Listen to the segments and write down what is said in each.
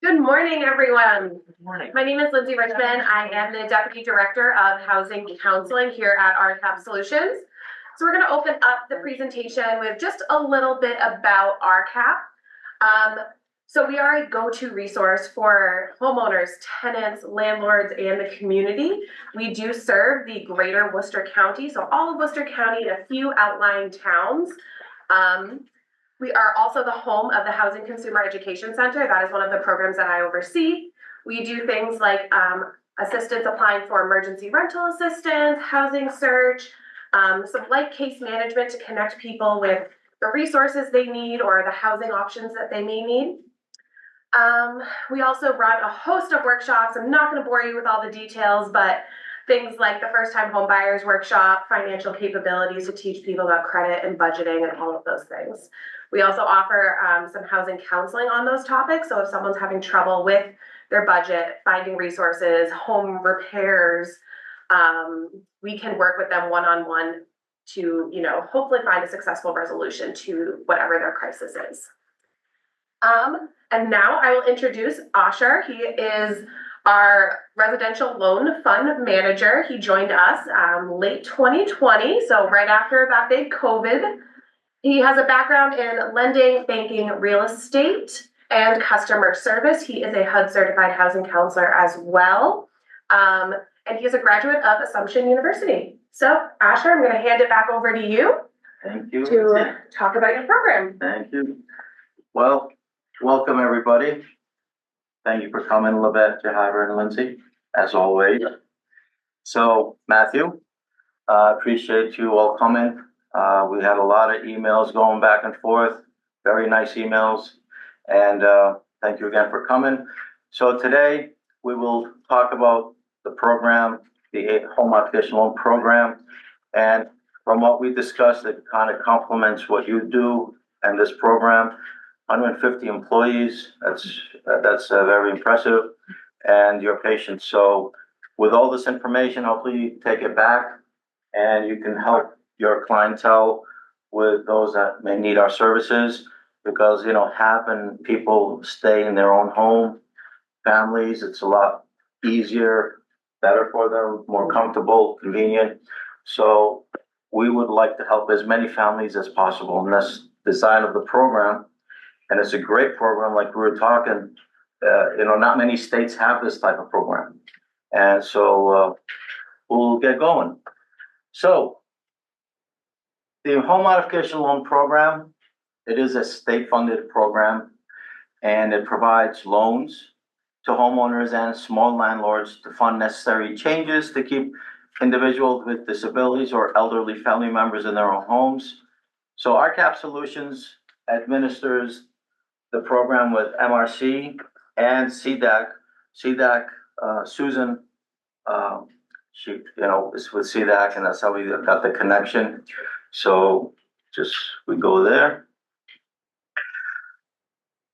Good morning, everyone. Good morning. My name is Lindsay Richmond. I am the Deputy Director of Housing Counseling here at RCAP Solutions. So we're going to open up the presentation with just a little bit about RCAP. So we are a go-to resource for homeowners, tenants, landlords, and the community. We do serve the greater Worcester County, so all of Worcester County and a few outlying towns. We are also the home of the Housing Consumer Education Center. That is one of the programs that I oversee. We do things like assistance applying for emergency rental assistance, housing search, some light case management to connect people with the resources they need or the housing options that they may need. We also run a host of workshops. I'm not going to bore you with all the details, but things like the first time home buyers workshop, financial capabilities to teach people about credit and budgeting and all of those things. We also offer some housing counseling on those topics. So if someone's having trouble with their budget, finding resources, home repairs, we can work with them one-on-one to, hopefully find a successful resolution to whatever their crisis is. And now I will introduce Asher. He is our residential loan fund manager. He joined us late 2020, so right after that big COVID. He has a background in lending, banking, real estate, and customer service. He is a HUD certified housing counselor as well. And he is a graduate of Assumption University. So Asher, I'm going to hand it back over to you. Thank you. To talk about your program. Thank you. Well, welcome everybody. Thank you for coming, Livette, Jahaver, and Lindsay, as always. So, Matthew, appreciate you all coming. We had a lot of emails going back and forth, very nice emails, and thank you again for coming. So today we will talk about the program, the Home Modification Loan Program, and from what we discussed, it kind of complements what you do and this program. 150 employees, that's very impressive, and your patience. So with all this information, hopefully you take it back and you can help your clientele with those that may need our services, because having people stay in their own home, families, it's a lot easier, better for them, more comfortable, convenient. So we would like to help as many families as possible, and that's the design of the program. And it's a great program, like we were talking, not many states have this type of program. And so we'll get going. So the Home Modification Loan Program, it is a state-funded program, and it provides loans to homeowners and small landlords to fund necessary changes to keep individuals with disabilities or elderly family members in their own homes. So RCAP Solutions administers the program with MRC and CEDAC. CEDAC, Susan, she, is with CEDAC, and that's how we got the connection. So we go there.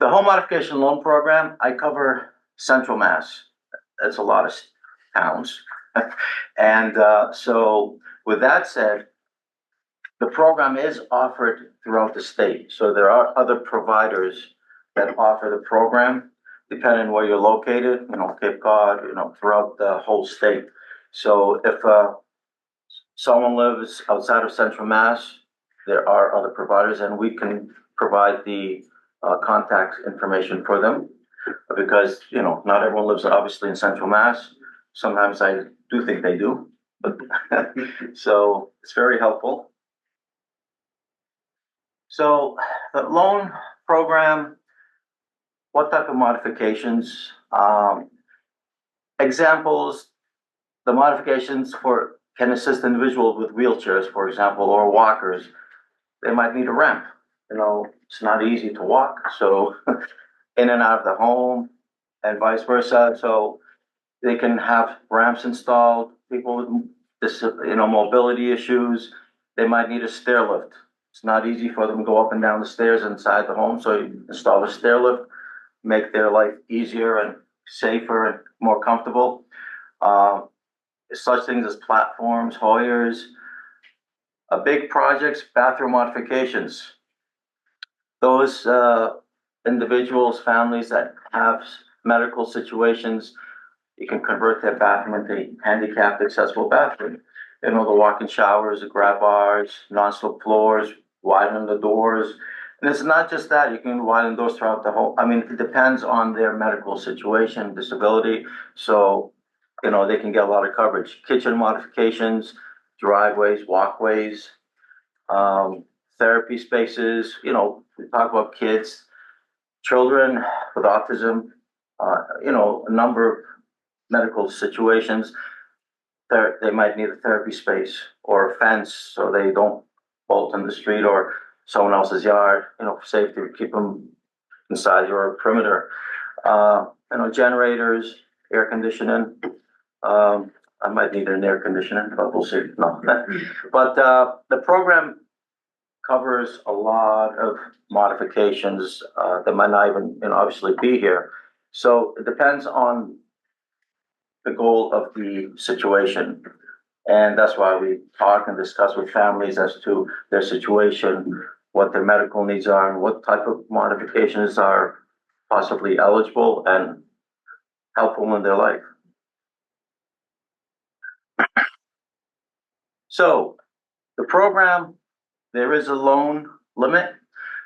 The Home Modification Loan Program, I cover Central Mass. That's a lot of towns. And so with that said, the program is offered throughout the state. So there are other providers that offer the program, depending on where you're located, Cape Cod, throughout the whole state. So if someone lives outside of Central Mass, there are other providers, and we can provide the contact information for them, because not everyone lives obviously in Central Mass. Sometimes I do think they do, but so it's very helpful. So the loan program, what type of modifications? Examples, the modifications can assist individuals with wheelchairs, for example, or walkers. They might need a ramp. It's not easy to walk, so in and out of the home and vice versa. So they can have ramps installed. People with mobility issues, they might need a stair lift. It's not easy for them to go up and down the stairs inside the home, so you install a stair lift, make their life easier and safer and more comfortable. Such things as platforms, Hoyers, big projects, bathroom modifications. Those individuals, families that have medical situations, you can convert that bathroom into a handicapped accessible bathroom. You know, the walk-in showers, the grab bars, non-slip floors, widen the doors. And it's not just that, you can widen doors throughout the whole, I mean, it depends on their medical situation, disability. So, you know, they can get a lot of coverage. Kitchen modifications, driveways, walkways, therapy spaces, you know, we talk about kids, children with autism, you know, a number of medical situations. They might need a therapy space or a fence so they don't bolt in the street or someone else's yard, you know, for safety, keep them inside your perimeter. You know, generators, air conditioning. I might need an air conditioning, but we'll see. No, but the program covers a lot of modifications that might not even, you know, obviously be here. So it depends on the goal of the situation. And that's why we talk and discuss with families as to their situation, what their medical needs are, and what type of modifications are possibly eligible and helpful in their life. So the program, there is a loan limit.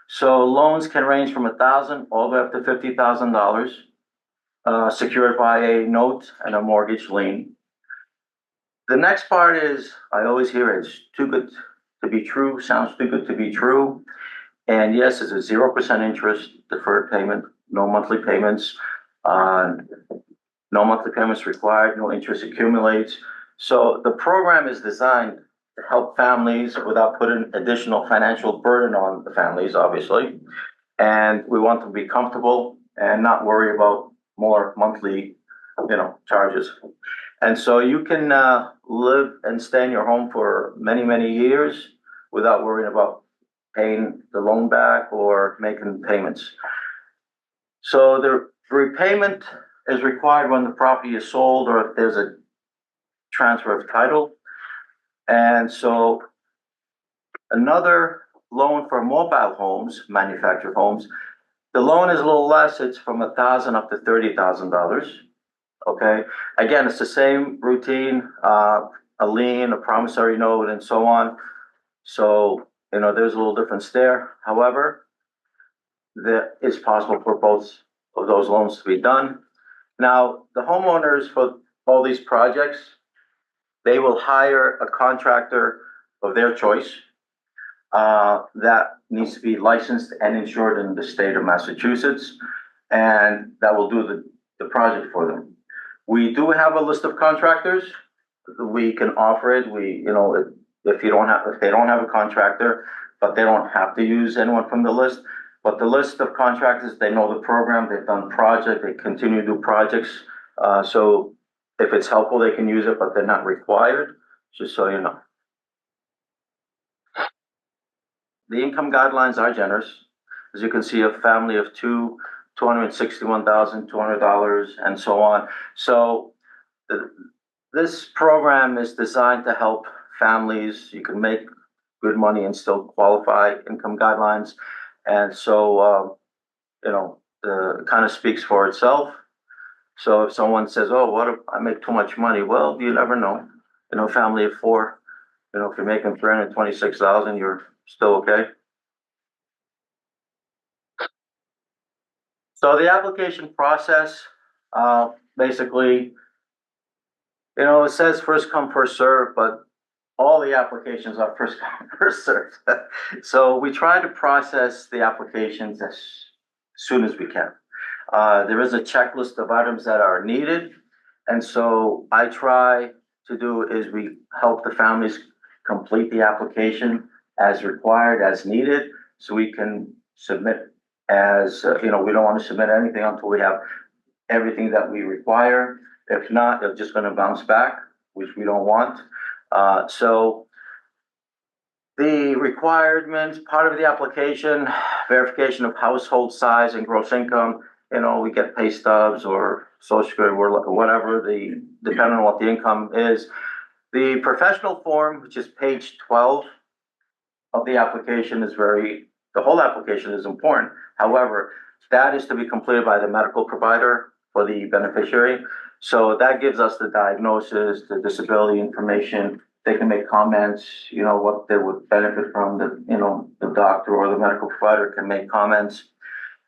So loans can range from $1,000 all the way up to $50,000, secured by a note and a mortgage lien. The next part is, I always hear it's too good to be true, sounds too good to be true. And yes, it's a 0% interest, deferred payment, no monthly payments, no monthly payments required, no interest accumulates. So the program is designed to help families without putting additional financial burden on the families, obviously. And we want them to be comfortable and not worry about more monthly, you know, charges. And so you can live and stay in your home for many, many years without worrying about paying the loan back or making payments. So the repayment is required when the property is sold or if there's a transfer of title. And so another loan for mobile homes, manufactured homes, the loan is a little less. It's from $1,000 up to $30,000. Okay, again, it's the same routine, a lien, a promissory note, and so on. So, you know, there's a little difference there. However, it's possible for both of those loans to be done. Now, the homeowners for all these projects, they will hire a contractor of their choice that needs to be licensed and insured in the state of Massachusetts, and that will do the project for them. We do have a list of contractors. We can offer it. We, you know, if they don't have a contractor, but they don't have to use anyone from the list. But the list of contractors, they know the program, they've done projects, they continue to do projects. So if it's helpful, they can use it, but they're not required, just so you know. The income guidelines are generous. As you can see, a family of two, $261,200, and so on. So this program is designed to help families. You can make good money and still qualify income guidelines. And so, you know, it kind of speaks for itself. So if someone says, oh, what if I make too much money? Well, you never know. You know, family of four, you know, if you're making $326,000, you're still okay. So the application process, basically, you know, it says first come, first serve, but all the applications are first come, first serve. So we try to process the applications as soon as we can. There is a checklist of items that are needed. And so I try to do is we help the families complete the application as required, as needed, so we can submit as, you know, we don't want to submit anything until we have everything that we require. If not, they're just going to bounce back, which we don't want. So the requirements, part of the application, verification of household size and gross income, you know, we get pay stubs or social security, whatever, depending on what the income is. The professional form, which is page 12 of the application, is the whole application is important. However, that is to be completed by the medical provider for the beneficiary. So that gives us the diagnosis, the disability information. They can make comments, what they would benefit from, the doctor or the medical provider can make comments.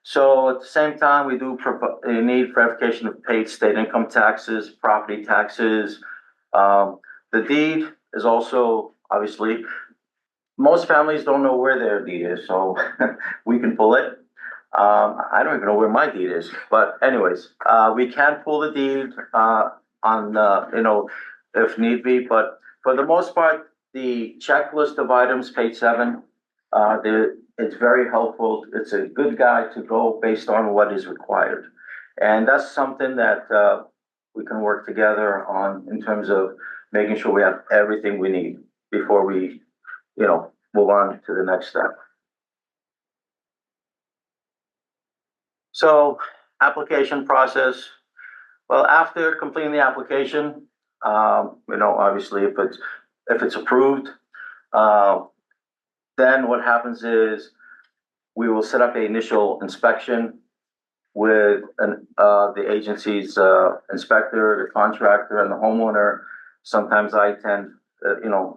So at the same time, we do need verification of paid state income taxes, property taxes. The deed is also, obviously, most families don't know where their deed is, so we can pull it. I don't even know where my deed is, but anyways, we can pull the deed if need be. But for the most part, the checklist of items, page 7, it's very helpful. It's a good guide to go based on what is required, and that's something that we can work together on in terms of making sure we have everything we need before we, move on to the next step. So, application process. Well, after completing the application, obviously if it's approved, then what happens is we will set up an initial inspection with the agency's inspector, the contractor, and the homeowner. Sometimes I tend,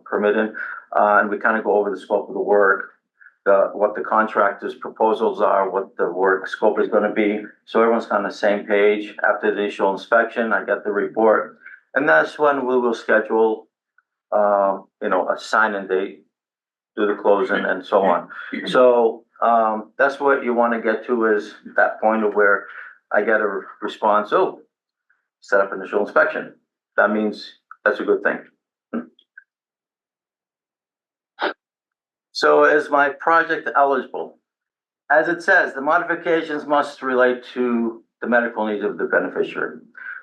permitted, and we kind of go over the scope of the work, what the contractor's proposals are, what the work scope is going to be. So everyone's on the same page. After the initial inspection, I get the report, and that's when we will schedule, a sign-in date, do the closing, and so on. So that's what you want to get to, is that point of where I get a response. Oh, set up initial inspection. That means that's a good thing. So is my project eligible? As it says, the modifications must relate to the medical needs of the beneficiary.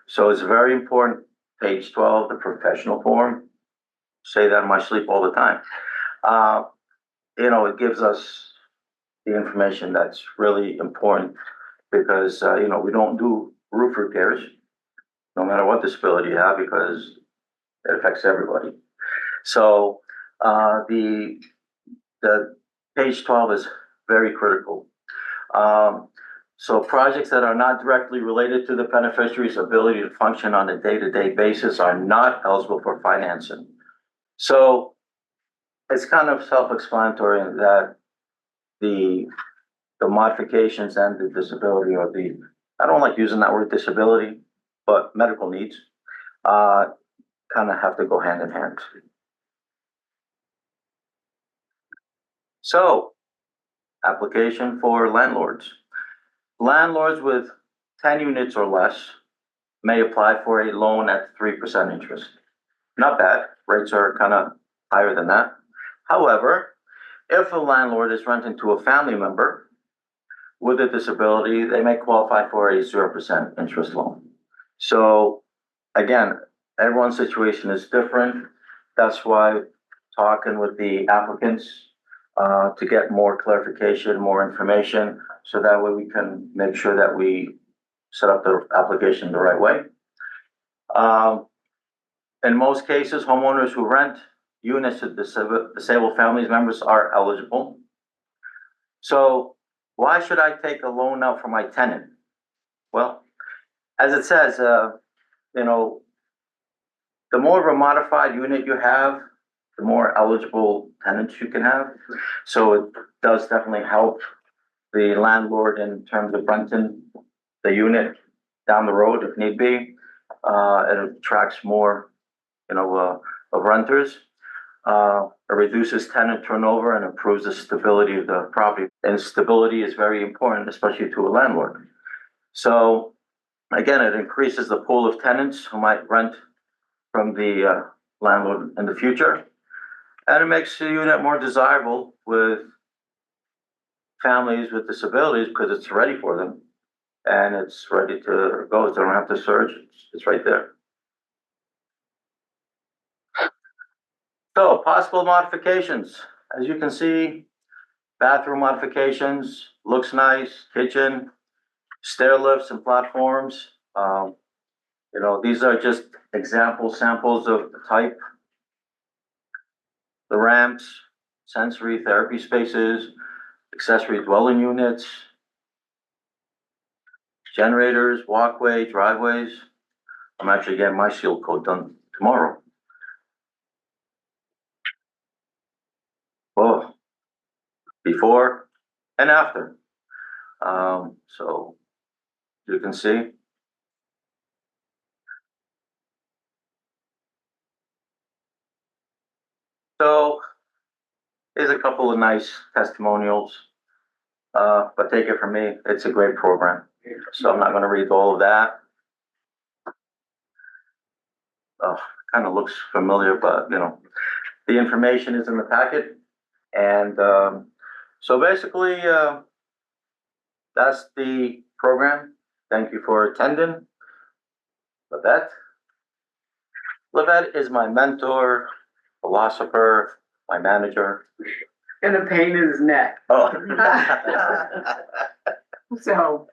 So it's very important, page 12, the professional form. Say that in my sleep all the time. It gives us the information that's really important, because, we don't do roof repairs, no matter what disability you have, because it affects everybody. So the page 12 is very critical. So projects that are not directly related to the beneficiary's ability to function on a day-to-day basis are not eligible for financing. So it's kind of self-explanatory that the modifications and the disability, or I don't like using that word disability, but medical needs, kind of have to go hand in hand. So, application for landlords. Landlords with 10 units or less may apply for a loan at 3% interest. Not bad. Rates are kind of higher than that. However, if a landlord is renting to a family member with a disability, they may qualify for a 0% interest loan. So again, everyone's situation is different. That's why talking with the applicants to get more clarification, more information, so that way we can make sure that we set up the application the right way. In most cases, homeowners who rent units to disabled family members are eligible. So why should I take a loan out for my tenant? Well, as it says, the more of a modified unit you have, the more eligible tenants you can have. So it does definitely help the landlord in terms of renting the unit down the road if need be. It attracts more, of renters. It reduces tenant turnover and improves the stability of the property. And stability is very important, especially to a landlord. So again, it increases the pool of tenants who might rent from the landlord in the future. And it makes the unit more desirable with families with disabilities, because it's ready for them and it's ready to go. They don't have to search. It's right there. So possible modifications. As you can see, bathroom modifications, looks nice, kitchen, stair lifts and platforms. These are just example samples of the type. The ramps, sensory therapy spaces, accessory dwelling units. generators, walkway, driveways. I'm actually getting my seal coat done tomorrow. Oh, before and after. So you can see. So here's a couple of nice testimonials. But take it from me, it's a great program. So I'm not gonna read all of that. Kind of looks familiar, but you know, the information is in the packet. And so basically, that's the program. Thank you for attending. Levette. Levette is my mentor, philosopher, my manager. And a pain in his neck. Oh. So,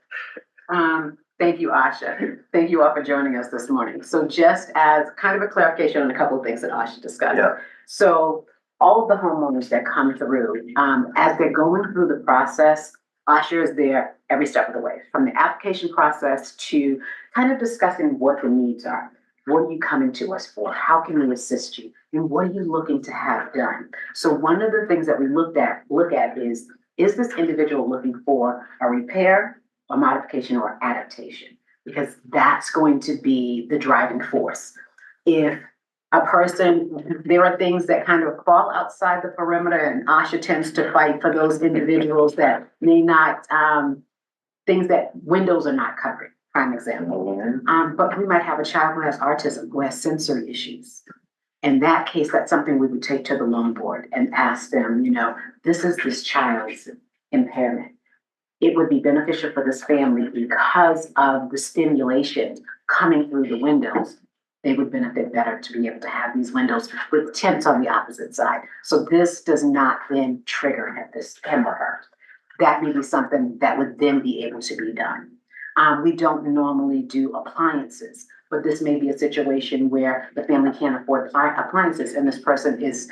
thank you, Asha. Thank you all for joining us this morning. So just as kind of a clarification on a couple of things that Asha discussed. Yeah. So all of the homeowners that come through, as they're going through the process, Asha is there every step of the way, from the application process to kind of discussing what the needs are. What are you coming to us for? How can we assist you? And what are you looking to have done? So one of the things that we look at is this individual looking for a repair, a modification, or adaptation? Because that's going to be the driving force. If a person, there are things that kind of fall outside the perimeter, and Asha tends to fight for those individuals that may not, things that windows are not covering, prime example. But we might have a child who has autism, who has sensory issues. In that case, that's something we would take to the loan board and ask them, you know, this is this child's impairment. It would be beneficial for this family because of the stimulation coming through the windows. They would benefit better to be able to have these windows with tints on the opposite side. So this does not then trigger him or her. That may be something that would then be able to be done. We don't normally do appliances, but this may be a situation where the family can't afford appliances and this person is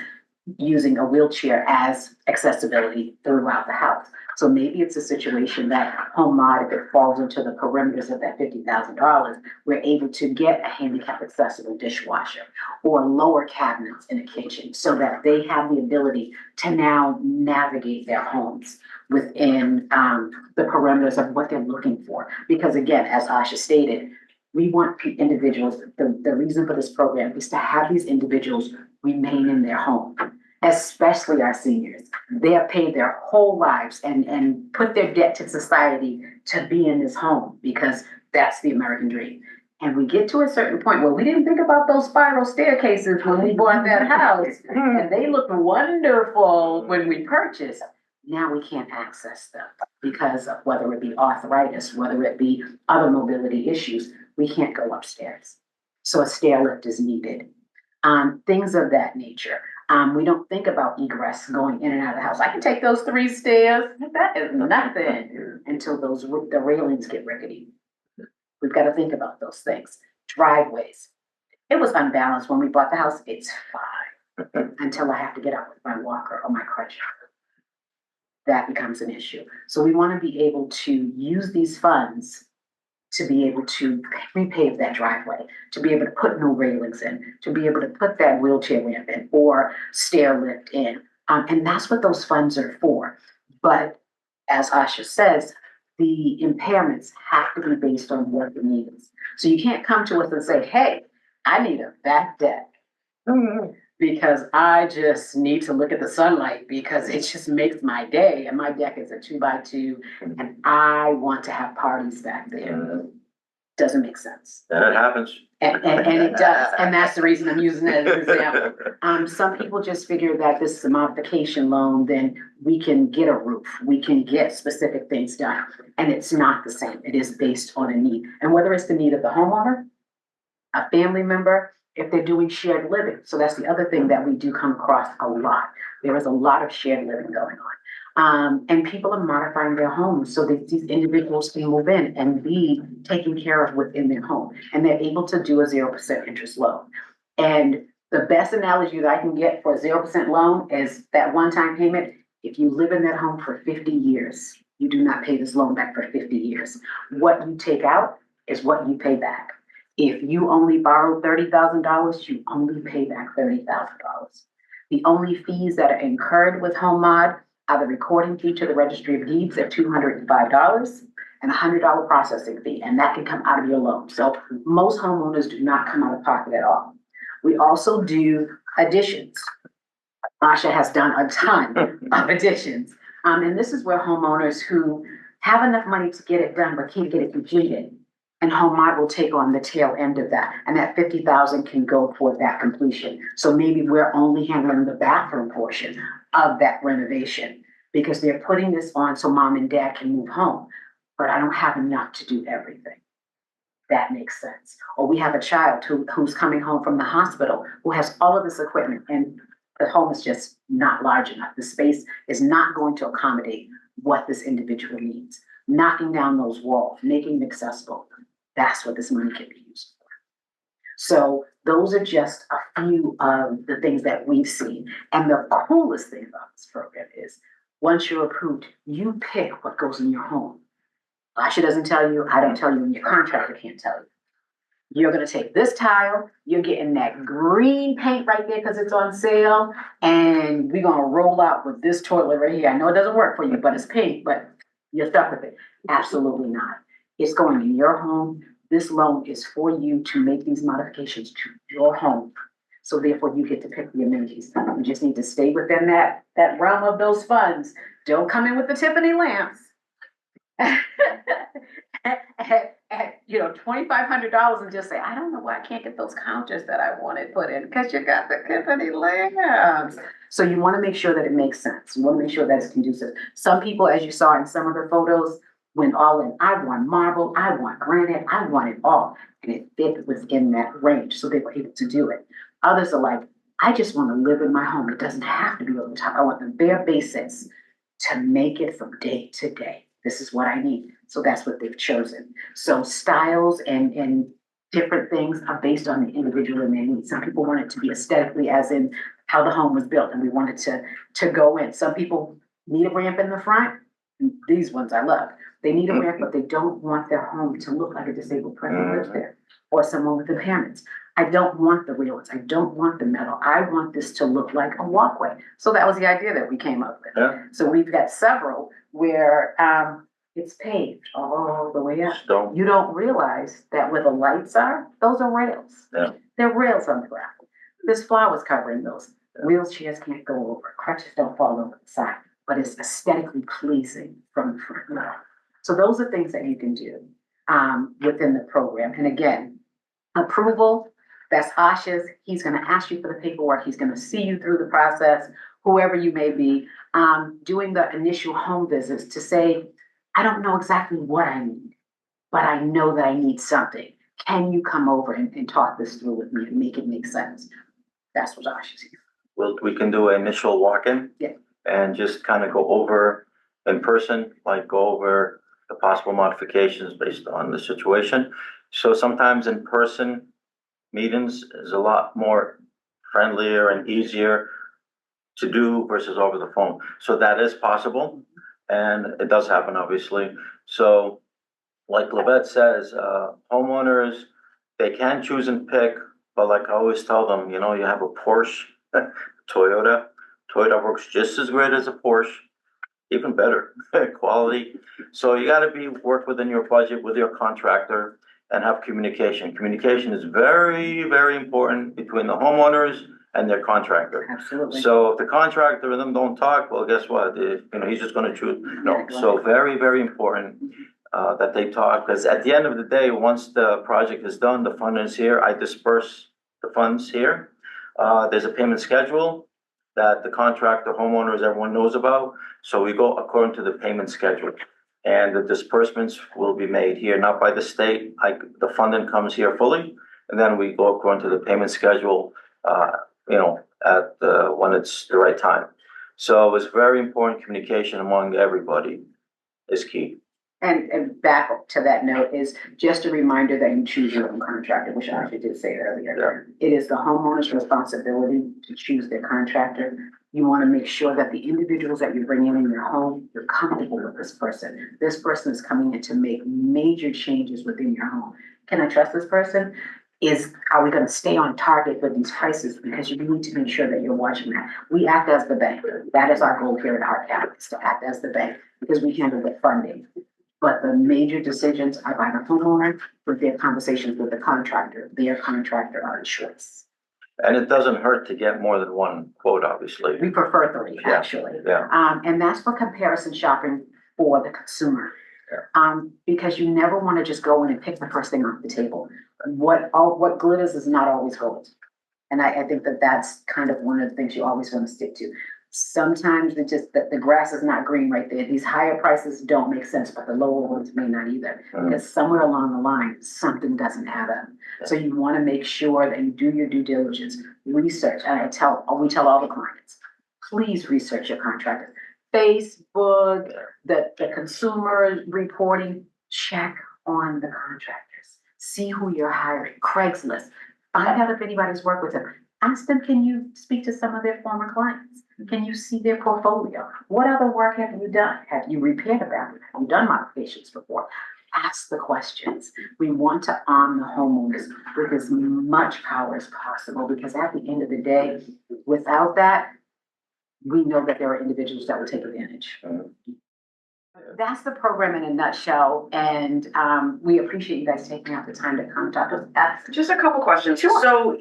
using a wheelchair as accessibility throughout the house. So maybe it's a situation that Home Mod, if it falls into the perimeters of that $50,000, we're able to get a handicap accessible dishwasher or lower cabinets in a kitchen so that they have the ability to now navigate their homes within the perimeters of what they're looking for. Because again, as Asha stated, we want individuals, the reason for this program is to have these individuals remain in their home, especially our seniors. They have paid their whole lives and put their debt to society to be in this home because that's the American dream. And we get to a certain point where we didn't think about those spiral staircases when we bought that house, and they look wonderful when we purchased. Now we can't access them because of whether it be arthritis, whether it be other mobility issues, we can't go upstairs. So a stair lift is needed. Things of that nature. We don't think about egress going in and out of the house. I can take those 3 stairs. That is nothing until the railings get rickety. We've got to think about those things. Driveways. It was unbalanced when we bought the house. It's fine until I have to get out with my walker or my crutch. That becomes an issue. So we want to be able to use these funds to be able to repave that driveway, to be able to put new railings in, to be able to put that wheelchair ramp in or stair lift in. And that's what those funds are for. But as Asha says, the impairments have to be based on what the need is. So you can't come to us and say, hey, I need a back deck. Because I just need to look at the sunlight because it just makes my day. And my deck is a 2x2 and I want to have parties back there. Doesn't make sense. And it happens. And it does. And that's the reason I'm using that as an example. Some people just figure that this is a modification loan, then we can get a roof. We can get specific things done. And it's not the same. It is based on a need. And whether it's the need of the homeowner, a family member, if they're doing shared living. So that's the other thing that we do come across a lot. There is a lot of shared living going on. And people are modifying their homes so that these individuals can move in and be taken care of within their home. And they're able to do a 0% interest loan. And the best analogy that I can get for a 0% loan is that one-time payment. If you live in that home for 50 years, You do not pay this loan back for 50 years. What you take out is what you pay back. If you only borrow $30,000, you only pay back $30,000. The only fees that are incurred with Home Mod are the recording fee to the Registry of Deeds at $205 and a $100 processing fee, and that can come out of your loan. So most homeowners do not come out of pocket at all. We also do additions. Asha has done a ton of additions. And this is where homeowners who have enough money to get it done but can't get it completed, and Home Mod will take on the tail end of that. And that 50,000 can go for that completion. So maybe we're only handling the bathroom portion of that renovation because they're putting this on so mom and dad can move home. But I don't have enough to do everything. That makes sense. Or we have a child who's coming home from the hospital who has all of this equipment and the home is just not large enough. The space is not going to accommodate what this individual needs. Knocking down those walls, making it accessible. That's what this money can be used for. So those are just a few of the things that we've seen. And the coolest thing about this program is once you're approved, you pick what goes in your home. Asha doesn't tell you, I don't tell you, and your contractor can't tell you. You're gonna take this tile, you're getting that green paint right there because it's on sale, and we're gonna roll out with this toilet right here. I know it doesn't work for you, but it's pink, but you're stuck with it. Absolutely not. It's going in your home. This loan is for you to make these modifications to your home. So therefore you get to pick the amenities. You just need to stay within that realm of those funds. Don't come in with the Tiffany lamps. at $2,500 and just say, I don't know why I can't get those counters that I wanted put in because you got the Tiffany lamps. So you want to make sure that it makes sense. You want to make sure that it's conducive. Some people, as you saw in some of the photos, went all in. I want marble, I want granite, I want it all. And it fit within that range. So they were able to do it. Others are like, I just want to live in my home. It doesn't have to be over the top. I want the bare basics to make it from day to day. This is what I need. So that's what they've chosen. So styles and different things are based on the individual and their needs. Some people want it to be aesthetically as in how the home was built and we want it to go in. Some people need a ramp in the front. These ones I love. They need a ramp, but they don't want their home to look like a disabled person lives there or someone with impairments. I don't want the railings. I don't want the metal. I want this to look like a walkway. So that was the idea that we came up with. Yeah. So we've got several where it's paved all the way up. Stone. You don't realize that where the lights are, those are rails. Yeah. They're rails on the ground. There's flowers covering those. Wheelchairs can't go over. Crutches don't fall over the side, but it's aesthetically pleasing from the front. So those are things that you can do within the program. And again, approval, that's Asha's. He's going to ask you for the paperwork. He's going to see you through the process, whoever you may be, doing the initial home visits to say, I don't know exactly what I need, but I know that I need something. Can you come over and talk this through with me and make it make sense? That's what Asha's here. Well, we can do an initial walk-in. Yeah. And just kind of go over in person, like go over the possible modifications based on the situation. So sometimes in person meetings is a lot more friendlier and easier to do versus over the phone. So that is possible and it does happen obviously. So like Lavette says, homeowners, they can choose and pick, but like I always tell them, you have a Porsche, Toyota works just as great as a Porsche, even better quality. So you got to work within your budget with your contractor and have communication. Communication is very, very important between the homeowners and their contractor. Absolutely. So if the contractor and them don't talk, well, guess what? He's just going to choose. No. So very, very important that they talk, because at the end of the day, once the project is done, the fund is here. I disperse the funds here. There's a payment schedule that the contractor, homeowners, everyone knows about. So we go according to the payment schedule. And the disbursements will be made here, not by the state. The funding comes here fully. And then we go according to the payment schedule, when it's the right time. So it's very important. Communication among everybody is key. And back to that note is just a reminder that you choose your own contractor, which I actually did say earlier. It is the homeowner's responsibility to choose their contractor. You want to make sure that the individuals that you're bringing in your home, you're comfortable with this person. This person is coming in to make major changes within your home. Can I trust this person? Are we going to stay on target with these prices? Because you need to make sure that you're watching that. We act as the bank. That is our goal here at RCAP, is to act as the bank because we handle the funding. But the major decisions are by the homeowner with their conversations with the contractor, their contractor our choice. And it doesn't hurt to get more than one quote, obviously. We prefer three, Yeah. actually. Yeah. And that's for comparison shopping for the consumer. Because you never want to just go in and pick the first thing off the table. What glitters is not always gold. And I think that that's kind of one of the things you always want to stick to. Sometimes the grass is not green right there. These higher prices don't make sense, but the lower ones may not either. Because somewhere along the line, something doesn't add up. So you want to make sure that you do your due diligence, research. And we tell all the clients, please research your contractors. Facebook, the consumer reporting, check on the contractors. See who you're hiring. Craigslist. Find out if anybody's worked with them. Ask them, can you speak to some of their former clients? Can you see their portfolio? What other work have you done? Have you repaired a bathroom? Have you done modifications before? Ask the questions. We want to arm the homeowners with as much power as possible because at the end of the day, without that, we know that there are individuals that will take advantage. That's the program in a nutshell, and we appreciate you guys taking out the time to contact us. Just a couple questions. Sure. So,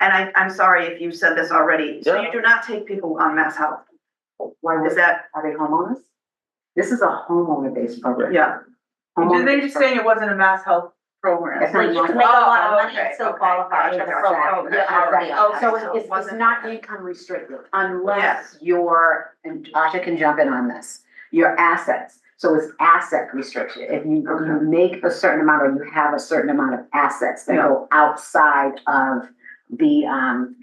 and I'm sorry if you said this already. So Yeah. you do not take people on Mass Health? Why Is that, are they homeowners? This is a homeowner-based program. yeah. Homeowner- They just saying it wasn't a Mass Health program? It's not Like you can a make a Mass lot of Oh, money and okay, still okay, qualify gotcha, for the gotcha. program. Oh, You're yeah, already on okay. So that. it's wasn't- not income restricted unless you're, and Asha can jump in on this, your assets. So it's asset restriction. If you make a certain amount or you have a certain amount of assets that go outside of the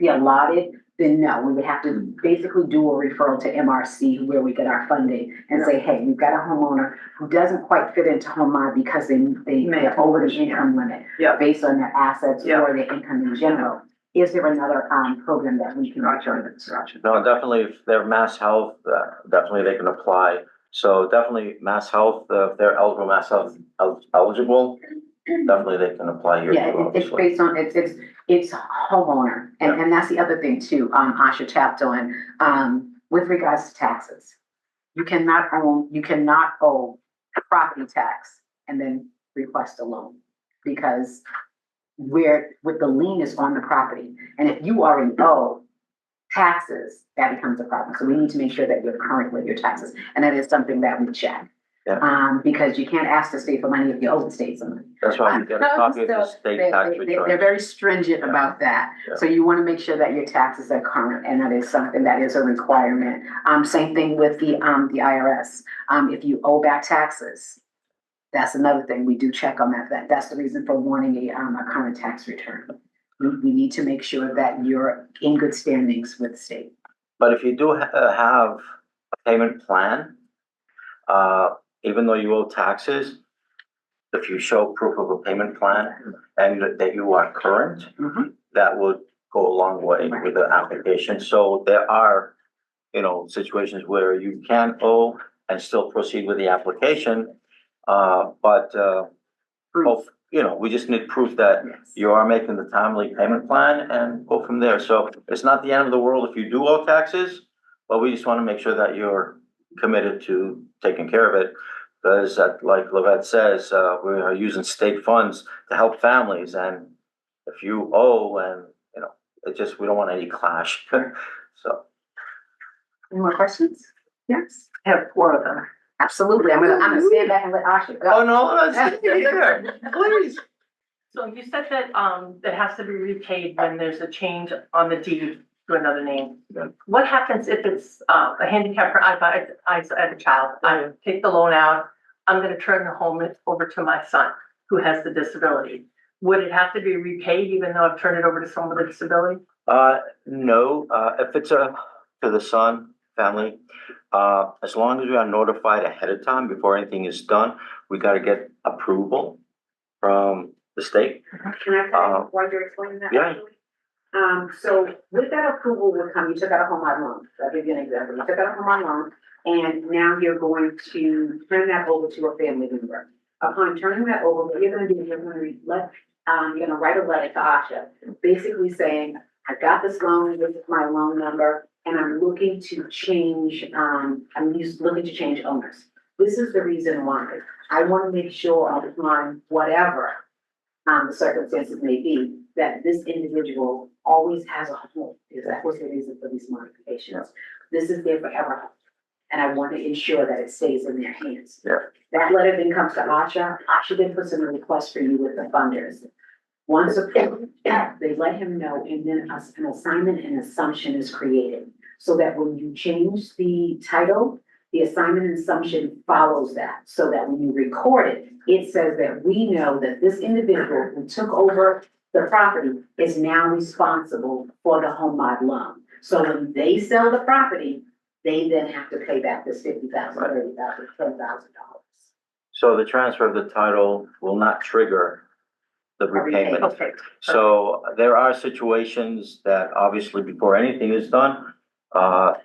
allotted, then no, we would have to basically do a referral to MRC where we get our funding and say, hey, we've got a homeowner who doesn't quite fit into Home Mod because they're over the income limit Yeah. based on their assets Yeah. or their income in general. Is there another program that we can? Gotcha. No, definitely, if they're Mass Health, definitely they can apply. So definitely Mass Health, if they're eligible, Mass Health eligible, definitely they can apply here. Yeah, too, it's obviously. based on, it's homeowner, and that's the other thing too, Asha tapped on, with regards to taxes. You cannot owe property tax and then request a loan, because with the lien is on the property, and if you already owe taxes, that becomes a problem. So we need to make sure that you're current with your taxes, and that is something that we check. Yeah. Because you can't ask the state for money if you owe the state some money. That's why we get a copy of the So state they- tax They're return. very stringent about that. Yeah. So you want to make sure that your taxes are current, and that is something that is a requirement. Same thing with the IRS. If you owe back taxes, that's another thing. We do check on that. That's the reason for wanting a current tax return. We need to make sure that you're in good standings with the state. But if you do have a payment plan, even though you owe taxes, if you show proof of a payment plan and that you are current, that would go a long way with the application. So there are, situations where you can owe and still proceed with the application. But we just need proof that Yes. you are making the timely payment plan and go from there. So it's not the end of the world if you do owe taxes, but we just want to make sure that you're committed to taking care of it. Because like Lavette says, we are using state funds to help families, and if you owe and, we don't want any clash. So. Any more questions? Yes. I have 4 of them. Absolutely. I'm gonna stand back and let Asha go. Oh, no, that's please. So you said that, that has to be repaid when there's a change on the deed to another name. Yeah. What happens if it's, a handicap, I have a child, I take the loan out, I'm gonna turn the home over to my son who has the disability. Would it have to be repaid even though I've turned it over to someone with a disability? No, if it's to the son, family. As long as we are notified ahead of time before anything is done, we gotta get approval from the state. Can I tell you why you're explaining that? Yeah. actually? So with that approval would come, you took out a home loan. I'll give you an example. You took out a home loan, and now you're going to turn that over to a family member. Upon turning that over, what you're gonna do is you're gonna write a letter to Asha, basically saying, I got this loan, this is my loan number, and I'm looking to change, looking to change owners. This is the reason why. I wanna make sure upon whatever, the circumstances may be, that this individual always has a home, because that was the reason for these modifications. This is their forever home, and I want to ensure that it stays in their hands. Yeah. That letter then comes to Asha. Asha then puts in a request for you with the funders. Once approved, they let him know, and then an assignment and assumption is created, so that when you change the title, the assignment and assumption follows that, so that when you record it, it says that we know that this individual who took over the property is now responsible for the home mod loan. So when they sell the property, they then have to pay back this $50,000, $30,000, $10,000. So the transfer of the title will not trigger the repayment. Okay. So there are situations that obviously before anything is done,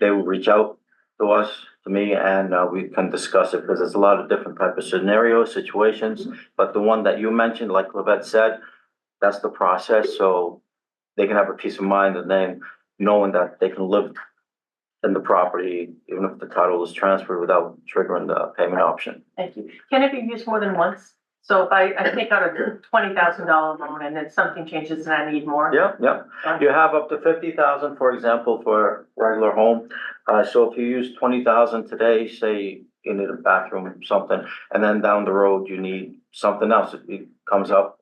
they will reach out to us, to me, and we can discuss it, because there's a lot of different type of scenarios, situations. But the one that you mentioned, like Livette said, that's the process, so they can have a peace of mind and then knowing that they can live in the property, even if the title is transferred without triggering the payment option. Thank you. Can it be used more than once? So if I take out a $20,000 loan and then something changes and I need more? Yeah, yeah. You have up to 50,000, for example, for regular home. So if you use 20,000 today, say you need a bathroom, something, and then down the road you need something else, it comes up.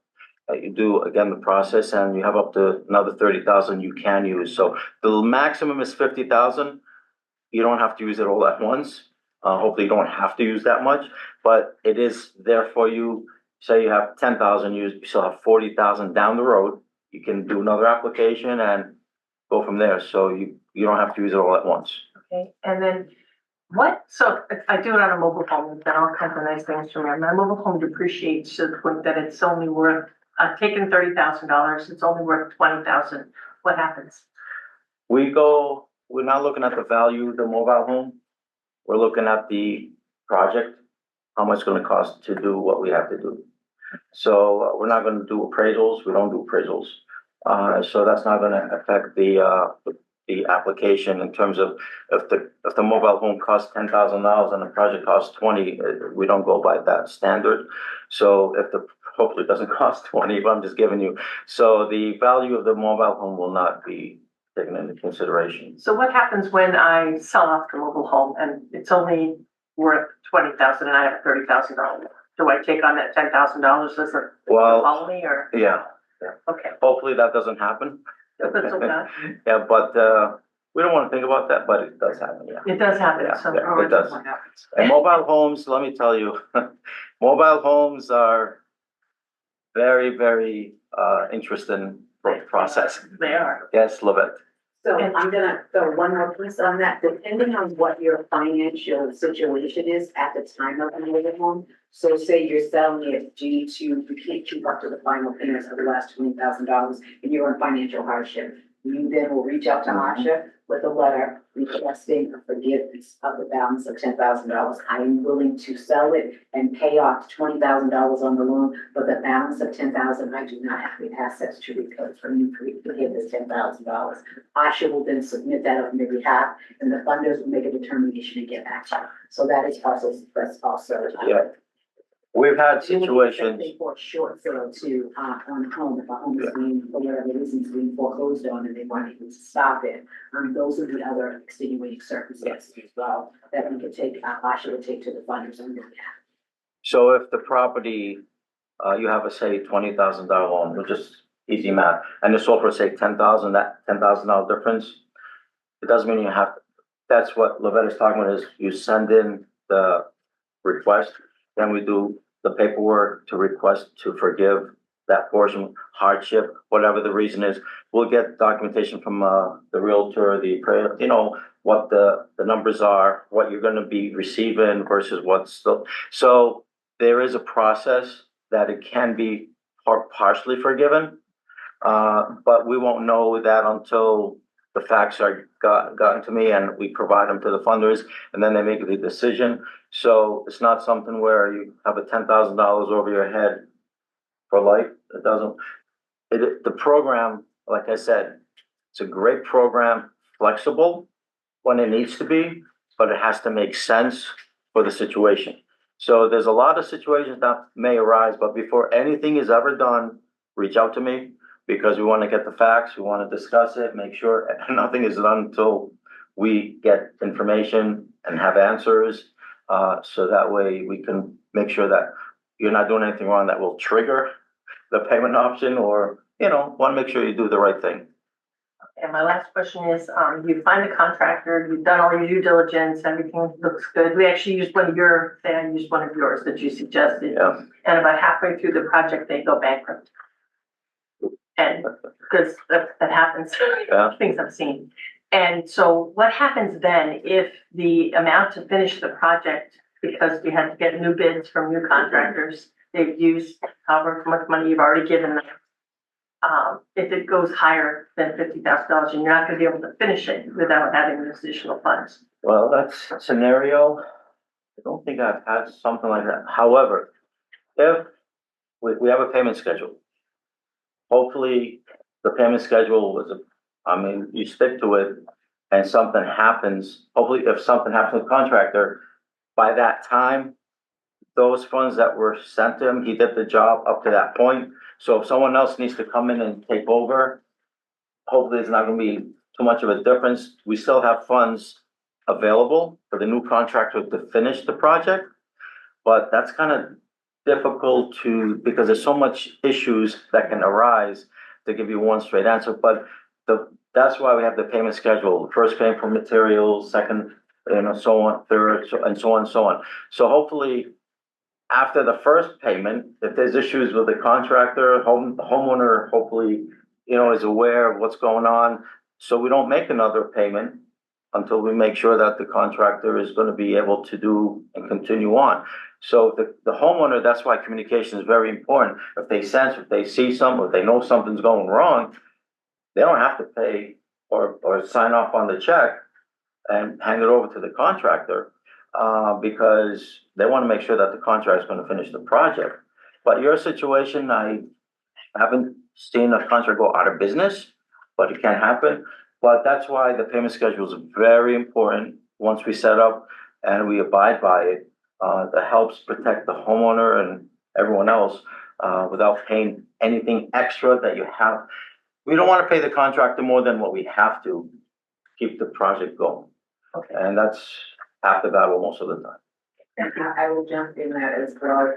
You do again the process, and you have up to another 30,000 you can use. So the maximum is 50,000. You don't have to use it all at once. Hopefully you don't have to use that much, but it is there for you. Say you have 10,000 used, you still have 40,000 down the road. You can do another application and go from there. So you don't have to use it all at once. Okay, and then so I do it on a mobile home, we've got all kinds of nice things from there. My mobile home depreciates to the point that it's only worth, I've taken $30,000, it's only worth 20,000. What happens? We're not looking at the value of the mobile home. We're looking at the project, how much it's gonna cost to do what we have to do. So we're not gonna do appraisals, we don't do appraisals. So that's not gonna affect the application in terms of if the mobile home costs $10,000 and the project costs 20, we don't go by that standard. So hopefully it doesn't cost 20, but I'm just giving you. So the value of the mobile home will not be taken into consideration. So what happens when I sell off the mobile home and it's only worth 20,000 and I have $30,000? Do I take on that $10,000 as a follow me or? Yeah. Okay. Hopefully that doesn't happen. That's okay. Yeah, but we don't want to think about that, but it does happen, yeah. It does happen. Yeah, So yeah, it does. And mobile homes, let me tell you, mobile homes are very, very interesting process. They are. Yes, love it. So I'm gonna throw one more piece on that, depending on what your financial situation is at the time of the mobile home. So say you're selling it due to, you can't keep up to the final payments of the last $20,000 and you're in financial hardship. You then will reach out to Asha with a letter requesting a forgiveness of the balance of $10,000. I am willing to sell it and pay off $20,000 on the loan, but the balance of $10,000, I do not have the assets to recover from you to forgive this $10,000. Asha will then submit that on your behalf, and the funders will make a determination and get back to you. So that is also, that's also. Yeah. We've had situations. For short sale too, on a home, if a home is being, for whatever reasons, being foreclosed on and they want to stop it. Those are the other extenuating circumstances as well, that we could take, Asha would take to the funders on your behalf. So if the property, you have a say $20,000 loan, which is easy math, and this offer say 10,000, that $10,000 difference, it doesn't mean you have to. That's what Livette is talking about, is you send in the request, then we do the paperwork to request to forgive that portion, hardship, whatever the reason is. We'll get documentation from the realtor, what the numbers are, what you're gonna be receiving versus what's still. So there is a process that it can be partially forgiven. But we won't know that until the facts are gotten to me and we provide them to the funders and then they make the decision. So it's not something where you have a $10,000 over your head for life. It doesn't, the program, like I said, it's a great program, flexible when it needs to be, but it has to make sense for the situation. So there's a lot of situations that may arise, but before anything is ever done, reach out to me because we want to get the facts, we want to discuss it, make sure nothing is done until we get information and have answers. So that way we can make sure that you're not doing anything wrong that will trigger the payment option or, want to make sure you do the right thing. And my last question is, you find a contractor, you've done all your due diligence, everything looks good. We actually used one of your, say I used one of yours that you suggested. Yeah. And about halfway through the project, they go bankrupt. And because that happens, Yeah. things I've seen. And so what happens then if the amount to finish the project, because we had to get new bids from new contractors, they've used however much money you've already given them. If it goes higher than $50,000 and you're not gonna be able to finish it without having those additional funds. Well, that's a scenario. I don't think I've had something like that. However, if we have a payment schedule, hopefully the payment schedule was, you stick to it and something happens. Hopefully, if something happens to the contractor, by that time, those funds that were sent to him, he did the job up to that point. So if someone else needs to come in and take over, hopefully it's not gonna be too much of a difference. We still have funds available for the new contractor to finish the project. But that's kind of difficult because there's so much issues that can arise to give you one straight answer. But that's why we have the payment schedule. First payment for materials, second, so on, third, and so on and so on. So hopefully, after the first payment, if there's issues with the contractor, the homeowner hopefully, is aware of what's going on. So we don't make another payment until we make sure that the contractor is going to be able to do and continue on. So the homeowner, that's why communication is very important. If they sense, if they see something, if they know something's going wrong, they don't have to pay or sign off on the check and hand it over to the contractor. Because they want to make sure that the contractor is going to finish the project. But your situation, I haven't seen a contract go out of business, but it can happen. But that's why the payment schedule is very important once we set up and we abide by it. That helps protect the homeowner and everyone else without paying anything extra that you have. We don't want to pay the contractor more than what we have to keep the project going. Okay. And that's half the battle most of the time. I will jump in that as well.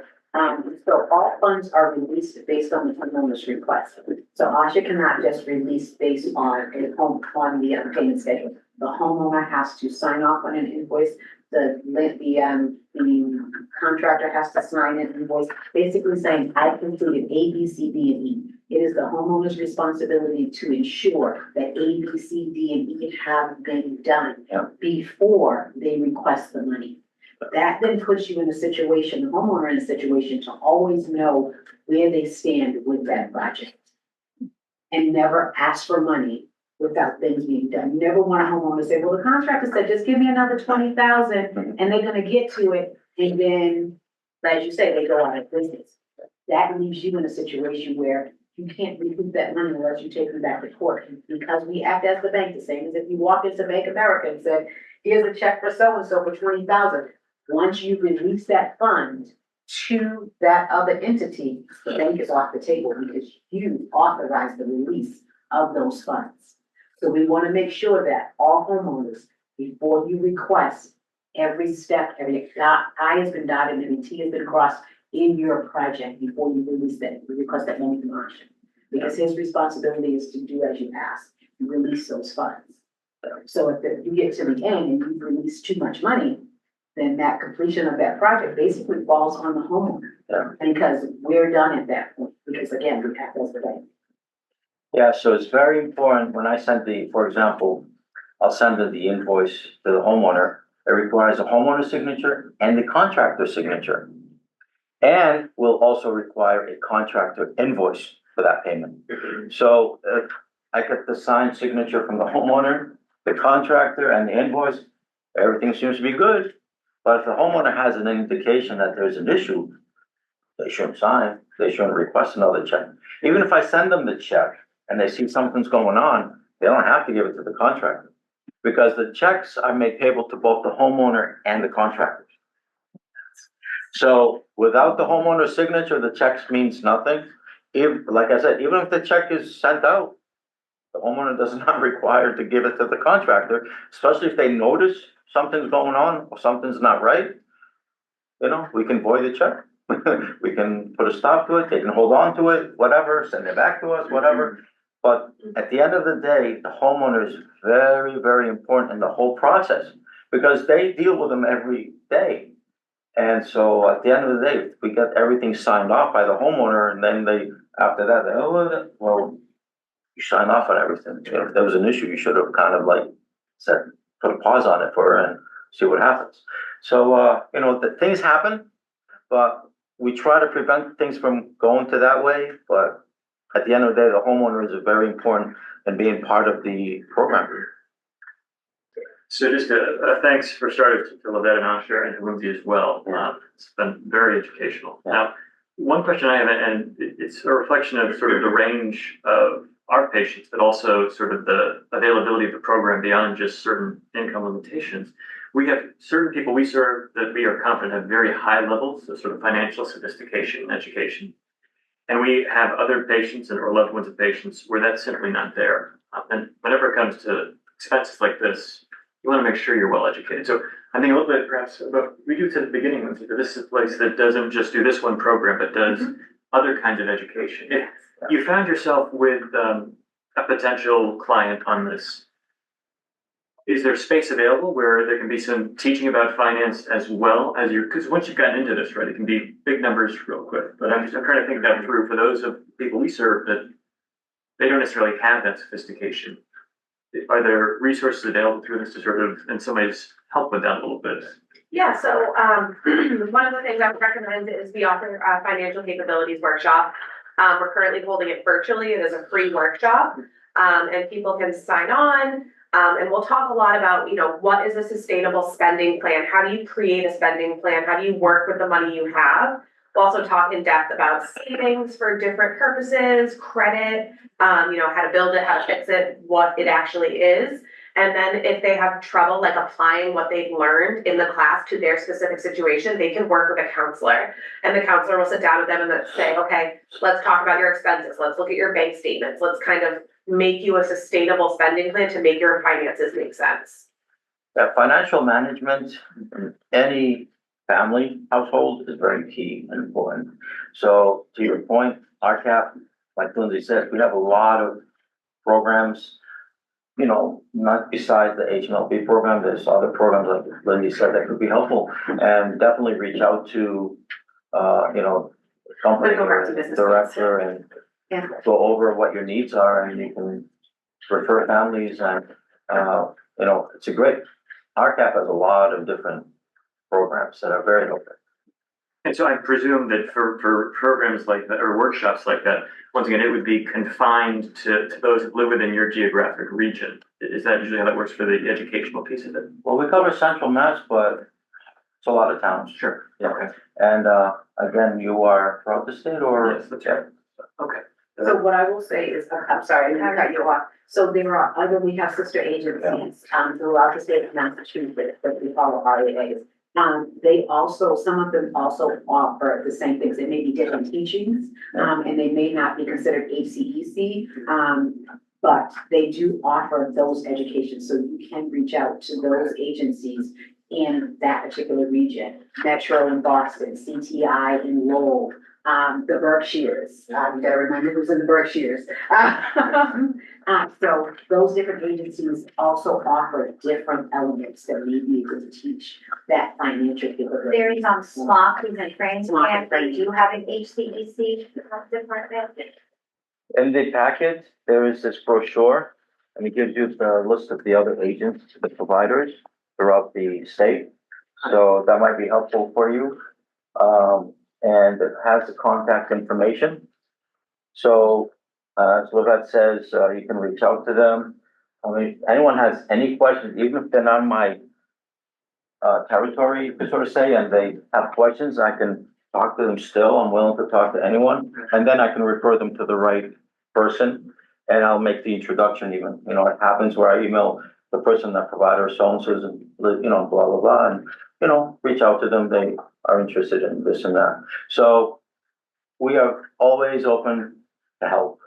So all funds are released based on the homeowner's request. So ASHA cannot just release based on the payment schedule. The homeowner has to sign off on an invoice. The contractor has to sign an invoice, basically saying, I completed A, B, C, D, and E. It is the homeowner's responsibility to ensure that A, B, C, D, and E have been done before they request the money. That then puts you in a situation, the homeowner in a situation to always know where they stand with that project. And never ask for money without things being done. You never want a homeowner to say, well, the contractor said, just give me another 20,000 and they're gonna get to it. And then, as you say, they go out of business. That leaves you in a situation where you can't recoup that money unless you take them back to court. Because we act as the bank, the same as if you walk into Bank America and said, here's a check for so-and-so for 20,000. Once you release that fund to that other entity, the bank is off the table because you authorized the release of those funds. So we want to make sure that all homeowners, before you request every step, every I has been dotted and every T has been crossed in your project before you release that, you request that money from auction. Because his responsibility is to do as you ask, you release those funds. So if you get to the end and you release too much money, then that completion of that project basically falls on the homeowner. And because we're done at that point, because again, we act as the bank. Yeah, so it's very important when I sent for example, I'll send the invoice to the homeowner. It requires a homeowner signature and the contractor signature. And will also require a contractor invoice for that payment. So if I get the signed signature from the homeowner, the contractor and the invoice, everything seems to be good. But if the homeowner has an indication that there's an issue, they shouldn't sign, they shouldn't request another check. Even if I send them the check and they see something's going on, they don't have to give it to the contractor. Because the checks are made payable to both the homeowner and the contractors. So without the homeowner's signature, the checks means nothing. If, like I said, even if the check is sent out, the homeowner does not require to give it to the contractor, especially if they notice something's going on or something's not right. You know, we can void the check. We can put a stop to it. They can hold on to it, whatever, send it back to us, whatever. But at the end of the day, the homeowner is very, very important in the whole process because they deal with them every day. And so at the end of the day, we get everything signed off by the homeowner and then they, after that, they, oh, well, you sign off on everything. You know, if there was an issue, you should have kind of like said, put a pause on it for and see what happens. So, you know, the things happen, but we try to prevent things from going to that way. But at the end of the day, the homeowner is very important in being part of the program. So just thanks for starting to Lavette and Asher and to Lindsay as well. It's been very educational. Yeah. Now, one question I have, and it's a reflection of sort of the range of our patients, but also sort of the availability of the program beyond just certain income limitations. We have certain people we serve that we are confident have very high levels of sort of financial sophistication and education. And we have other patients and or loved ones of patients where that's simply not there. And whenever it comes to expenses like this, you want to make sure you're well educated. So I think a little bit perhaps about we do to the beginning, Lindsay, that this is a place that doesn't just do this one program, but does other kinds of education. If you found yourself with a potential client on this, is there space available where there can be some teaching about finance as well as because once you've gotten into this, right, it can be big numbers real quick. But I'm trying to think that through for those of people we serve that they don't necessarily have that sophistication. Are there resources available through this to sort of, in some ways, help with that a little bit? Yeah, so one of the things I would recommend is we offer a financial capabilities workshop. We're currently holding it virtually. It is a free workshop, and people can sign on. And we'll talk a lot about, you know, what is a sustainable spending plan? How do you create a spending plan? How do you work with the money you have? We'll also talk in depth about savings for different purposes, credit, you know, how to build it, how to fix it, what it actually is. And then if they have trouble like applying what they've learned in the class to their specific situation, they can work with a counselor. And the counselor will sit down with them and say, okay, let's talk about your expenses. Let's look at your bank statements. Let's kind of make you a sustainable spending plan to make your finances make sense. That financial management in any family household is very key and important. So to your point, RCAP, like Lindsay said, we have a lot of programs, you know, not besides the HMLP program, there's other programs like Lindsay said that could be helpful, and definitely reach out to, you know, the company or the director and go over what your needs are, and you can refer families and, you know, it's a great, RCAP has a lot of different programs that are very helpful. And so I presume that for programs like that or workshops like that, once again, it would be confined to those that live within your geographic region. Is that usually how that works for the educational piece of it? Well, we cover Central Mass, but it's a lot of towns. Sure. Yeah. Okay. And, again, you are throughout the state or? Yes, that's right. Okay. So what I will say is, I'm sorry, I cut you off. So there are we have sister agencies, throughout the state of Massachusetts that we follow RAAs. They also, some of them also offer the same things. It may be different teachings, and they may not be considered HCEC, but they do offer those educations. So you can reach out to those agencies in that particular region. Metro in Boston, CTI in Lowell, the Berkshires. You gotta remember who's in the Berkshires. So those different agencies also offer different elements that may be able to teach that financial capability. There is SMOC, who's in France, SMOC and they do have an HCEC department. In the packet, there is this brochure and it gives you the list of the other agents, the providers throughout the state. So that might be helpful for you. And it has the contact information. So, as Livette says, you can reach out to them. I mean, if anyone has any questions, even if they're not in my territory, to sort of say, and they have questions, I can talk to them still. I'm willing to talk to anyone, and then I can refer them to the right person, and I'll make the introduction even. You know, it happens where I email the person, that provider, so-and-so's, and, you know, blah, blah, blah, and, you know, reach out to them. They are interested in this and that. So we are always open to help,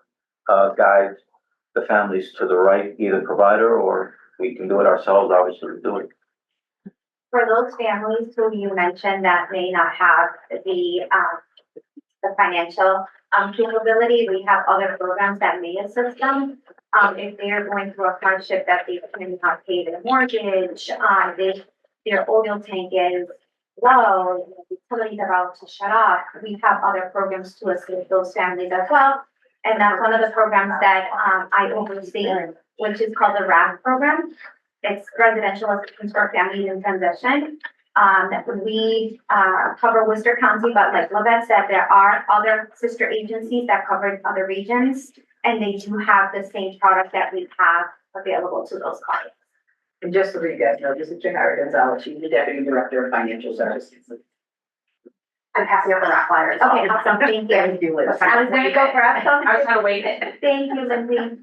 guide the families to the right, either provider, or we can do it ourselves, obviously, we do it. For those families who you mentioned that may not have the financial capability, we have other programs that may assist them. If they are going through a hardship that they cannot pay their mortgage, their oil tank is low, the utilities are about to shut off, we have other programs to assist those families as well. And that's one of the programs that I oversee, which is called the RCAP program. It's residential assistance for families in transition. We cover Worcester County, but like Livette said, there are other sister agencies that cover other regions, and they do have the same product that we have available to those clients. And just so you guys know, this is Jahara Gonzalez, she's the Deputy Director of Financial Services. I'm passing over that flyer. Okay, awesome, thank you. Thank you, Liz. I was gonna go for it. I was gonna wait. Thank you, Lindsay.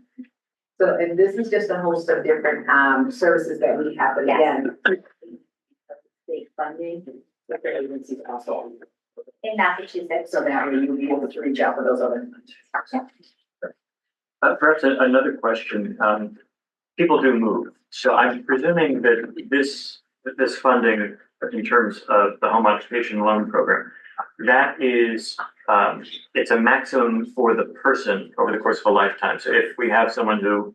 So, and this is just a host of different, services that we have, but again, state funding, but the agencies also, In Massachusetts. so that way you'll be able to reach out for those other. Perhaps another question, people do move, so I'm presuming that this funding in terms of the Home Modification Loan Program, that is, it's a maximum for the person over the course of a lifetime. So if we have someone who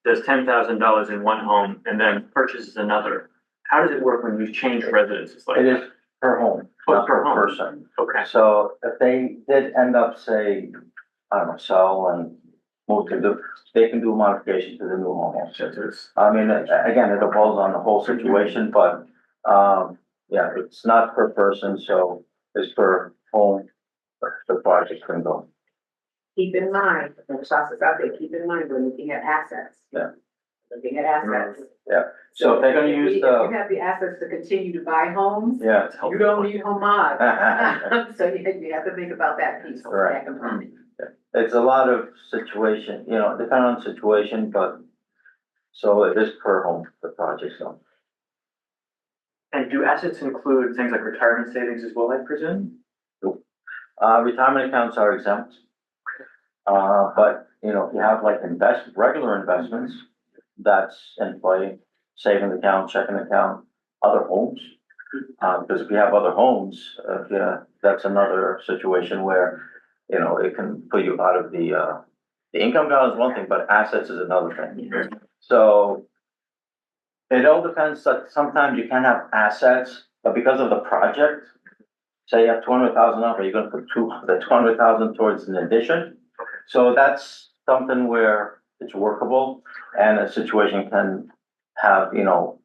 does $10,000 in one home and then purchases another, how does it work when you change residences like It that? is per home, Oh, not per per home. person. Okay. So if they did end up, say, I don't know, sell and move to the, they can do a modification to the new home. So there's- I mean, again, it depends on the whole situation, but, yeah, it's not per person, so it's per home, the project can go. Keep in mind, the process out there, keep in mind, we're looking at assets. Yeah. Looking at assets. So if they're gonna use If you the, have the assets to continue to buy homes, yeah. That's helpful. you don't need home mod. So you have to think about that piece, Right. that component. It's a lot of situation, you know, depending on situation, but, so it is per home, the project, so. And do assets include things like retirement savings as well, I presume? Retirement accounts are exempt. But, you know, if you have like regular investments, that's in play, saving account, checking account, other homes. Because if you have other homes, yeah, that's another situation where, you know, it can put you out of the income balance is one thing, but assets is another thing. So it all depends, that sometimes you can have assets, but because of the project, say you have $200,000, you're gonna put the 200,000 towards an addition. So that's something where it's workable, and a situation can have, you know,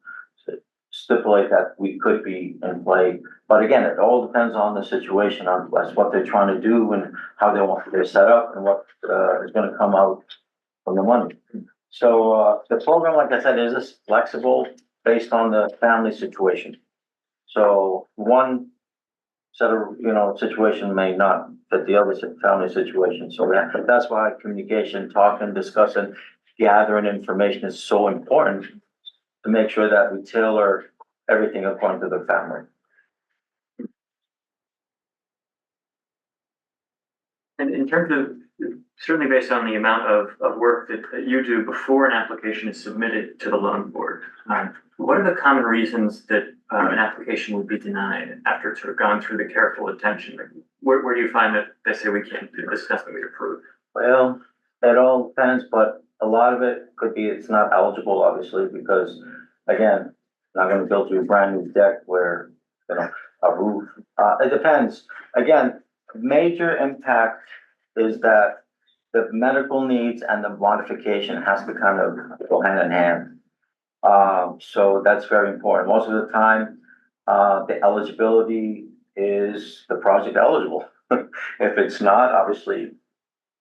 stipulate that we could be in play. But again, it all depends on the situation, on what they're trying to do and how they want their setup and what is gonna come out from the money. So the program, like I said, is flexible based on the family situation. So one set of, you know, situation may not fit the other family situation. So that's why communication, talking, discussing, gathering information is so important, to make sure that we tailor everything according to the family. And in terms of, certainly based on the amount of work that you do before an application is submitted to the loan board, what are the common reasons that an application would be denied after it's sort of gone through the careful attention? Where do you find that they say we can't do this, nothing we approve? Well, it all depends, but a lot of it could be it's not eligible, obviously, because again, not gonna build you a brand new deck where, you know, a roof, it depends. Again, major impact is that the medical needs and the modification has to kind of go hand in hand. So that's very important. Most of the time, the eligibility is the project eligible. If it's not, obviously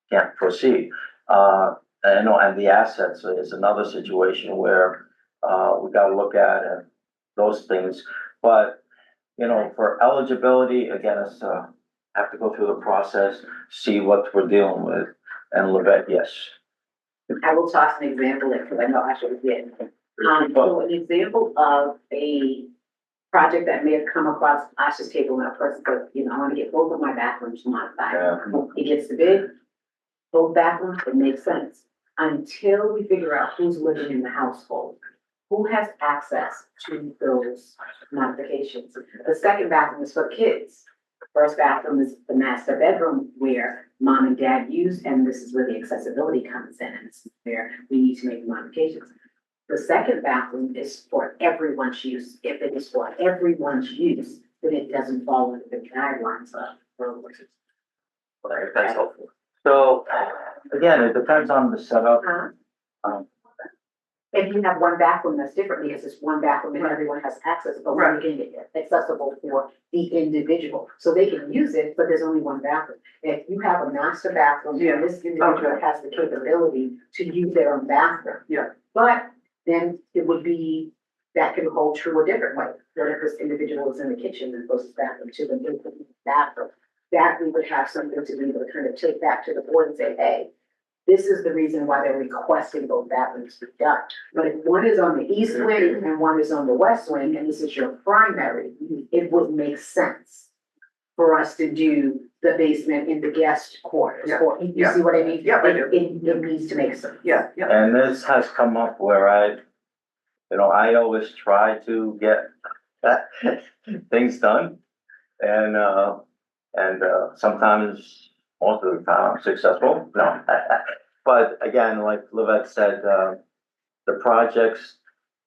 can't proceed. And the assets is another situation where, we gotta look at those things. But, for eligibility, again, it's, have to go through the process, see what we're dealing with. And Levette, yes. I will toss an example in, because I know I should have did. So an example of a project that may have come across Asha's table when a person goes, I want to get both of my bathrooms modified. Yeah. It gets the bid, both bathrooms, it makes sense. Until we figure out who's living in the household, who has access to those modifications. The second bathroom is for kids. First bathroom is the master bedroom where mom and dad use, and this is where the accessibility comes in, and this is where we need to make modifications. The second bathroom is for everyone's use. If it is for everyone's use, then it doesn't fall into the guidelines of rules. That's helpful. So, again, it depends on the setup. If you have one bathroom that's different, because it's one bathroom and everyone has access, but we're making it accessible for the individual. So they can use it, but there's only one bathroom. If you have a master bathroom, and this individual has the capability to use their own bathroom. Yeah. But then it would be, that could hold true a different way. What if this individual is in the kitchen and goes to the bathroom to the bathroom? That we would have something to be able to kind of take back to the board and say, hey, this is the reason why they're requesting both bathrooms to be done. But if one is on the east wing and one is on the west wing, and this is your primary, it would make sense for us to do the basement in the guest quarters. Yeah. Or, you see what I mean? Yeah, I do. It needs to make sense. Yeah. And this has come up where I always try to get things done. And sometimes, most of the time, I'm successful. No, but again, like Levette said, the projects,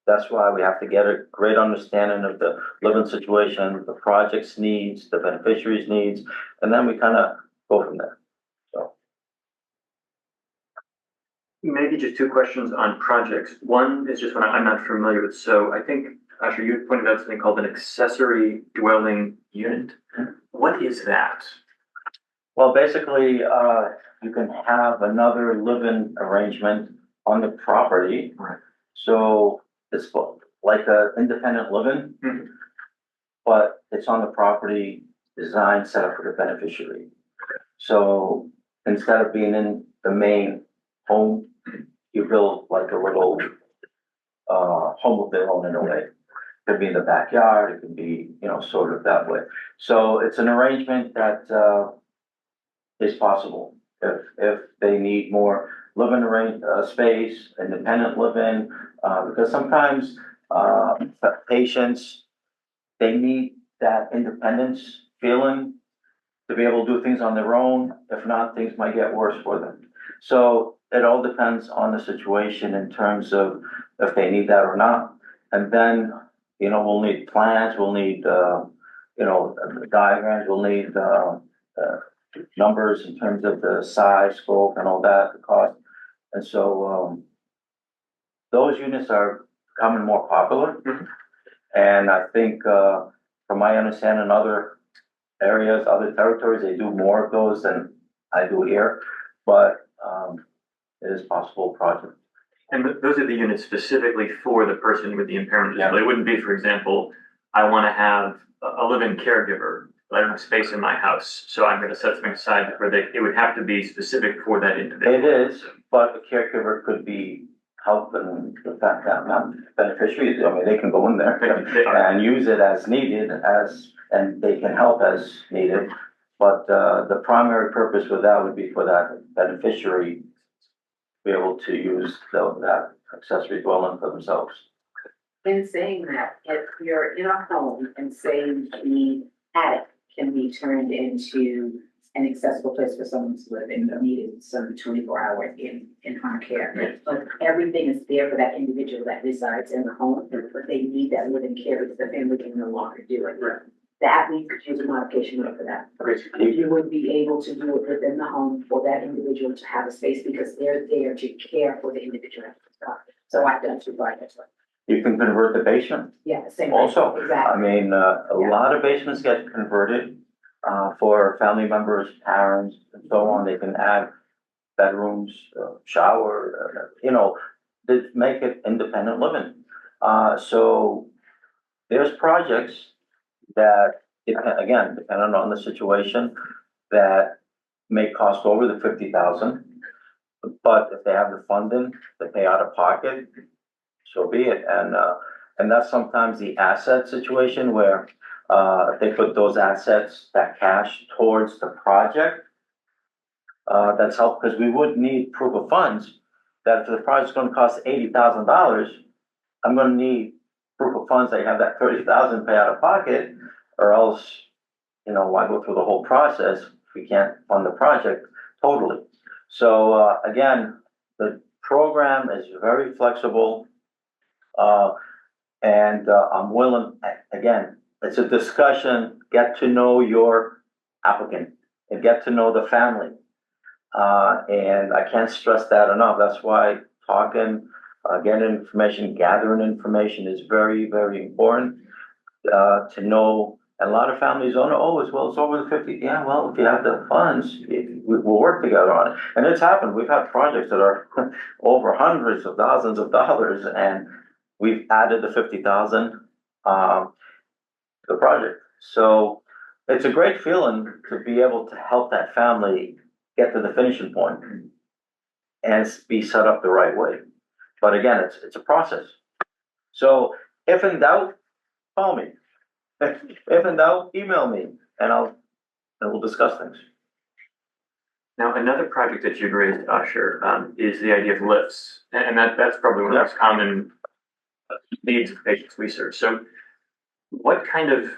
that's why we have to get a great understanding of the living situation, the project's needs, the beneficiary's needs, and then we kind of go from there. So. Maybe just two questions on projects. One is just one I'm not familiar with. So I think, Asher, you pointed out something called an accessory dwelling unit. What is that? Well, basically, you can have another living arrangement on the property. Right. So it's like a independent living, but it's on the property, designed, set up for the beneficiary. So instead of being in the main home, you build like a little home of their own in a way. It could be in the backyard, it could be, sort of that way. So it's an arrangement that is possible if they need more living space, independent living, because sometimes patients, they need that independence feeling to be able to do things on their own. If not, things might get worse for them. So it all depends on the situation in terms of if they need that or not. And then, we'll need plans, we'll need, diagrams, we'll need, numbers in terms of the size, scope, and all that, the cost. And so, those units are becoming more popular. And I think, from my understanding, other areas, other territories, they do more of those than I do here. But, it is possible project. And those are the units specifically for the person with the impairment. Yeah. It wouldn't be, for example, I want to have a live-in caregiver, but I don't have space in my house, so I'm going to set something aside where it would have to be specific for that individual. It is, but the caregiver could be helping the fact that beneficiaries, they can go in there and use it as needed, and they can help as needed. But the primary purpose for that would be for that beneficiary to be able to use that accessory dwelling for themselves. In saying that, if you're in a home and say the attic can be turned into an accessible place for someone to live in, needing some 24-hour in home care. But everything is there for that individual that resides in the home, but they need that living care because the family can no longer do it. that we could use a modification loan for that. You would be able to do it within the home for that individual to have a space because they're there to care for the individual. So I've done 2 projects. You can convert the basement Yeah, same. thing. also. I Exactly. mean, a lot of basements get converted, for family members, parents, and so on. They can add bedrooms, shower, to make it independent living. So there's projects that, again, depending on the situation, that may cost over the 50,000. But if they have the funding, they pay out of pocket, so be it. And that's sometimes the asset situation where, if they put those assets, that cash towards the project, that's helped, because we would need proof of funds, that if the project's gonna cost $80,000, I'm gonna need proof of funds that you have that 30,000 pay out of pocket, or else, why go through the whole process if we can't fund the project totally? So, again, the program is very flexible. And I'm willing, again, it's a discussion, get to know your applicant and get to know the family. And I can't stress that enough. That's why talking, getting information, gathering information is very, very important, to know. And a lot of families don't know, oh, it's over the 50. Yeah, well, if you have the funds, we'll work together on it. And it's happened. We've had projects that are over hundreds of thousands of dollars, and we've added the 50,000 to the project. So it's a great feeling to be able to help that family get to the finishing point and be set up the right way. But again, it's a process. So if in doubt, call me. If in doubt, email me, and we'll discuss things. Now, another project that you've raised, Usher, is the idea of lifts, and that's probably one of the most common needs of patients we serve. So, what kind of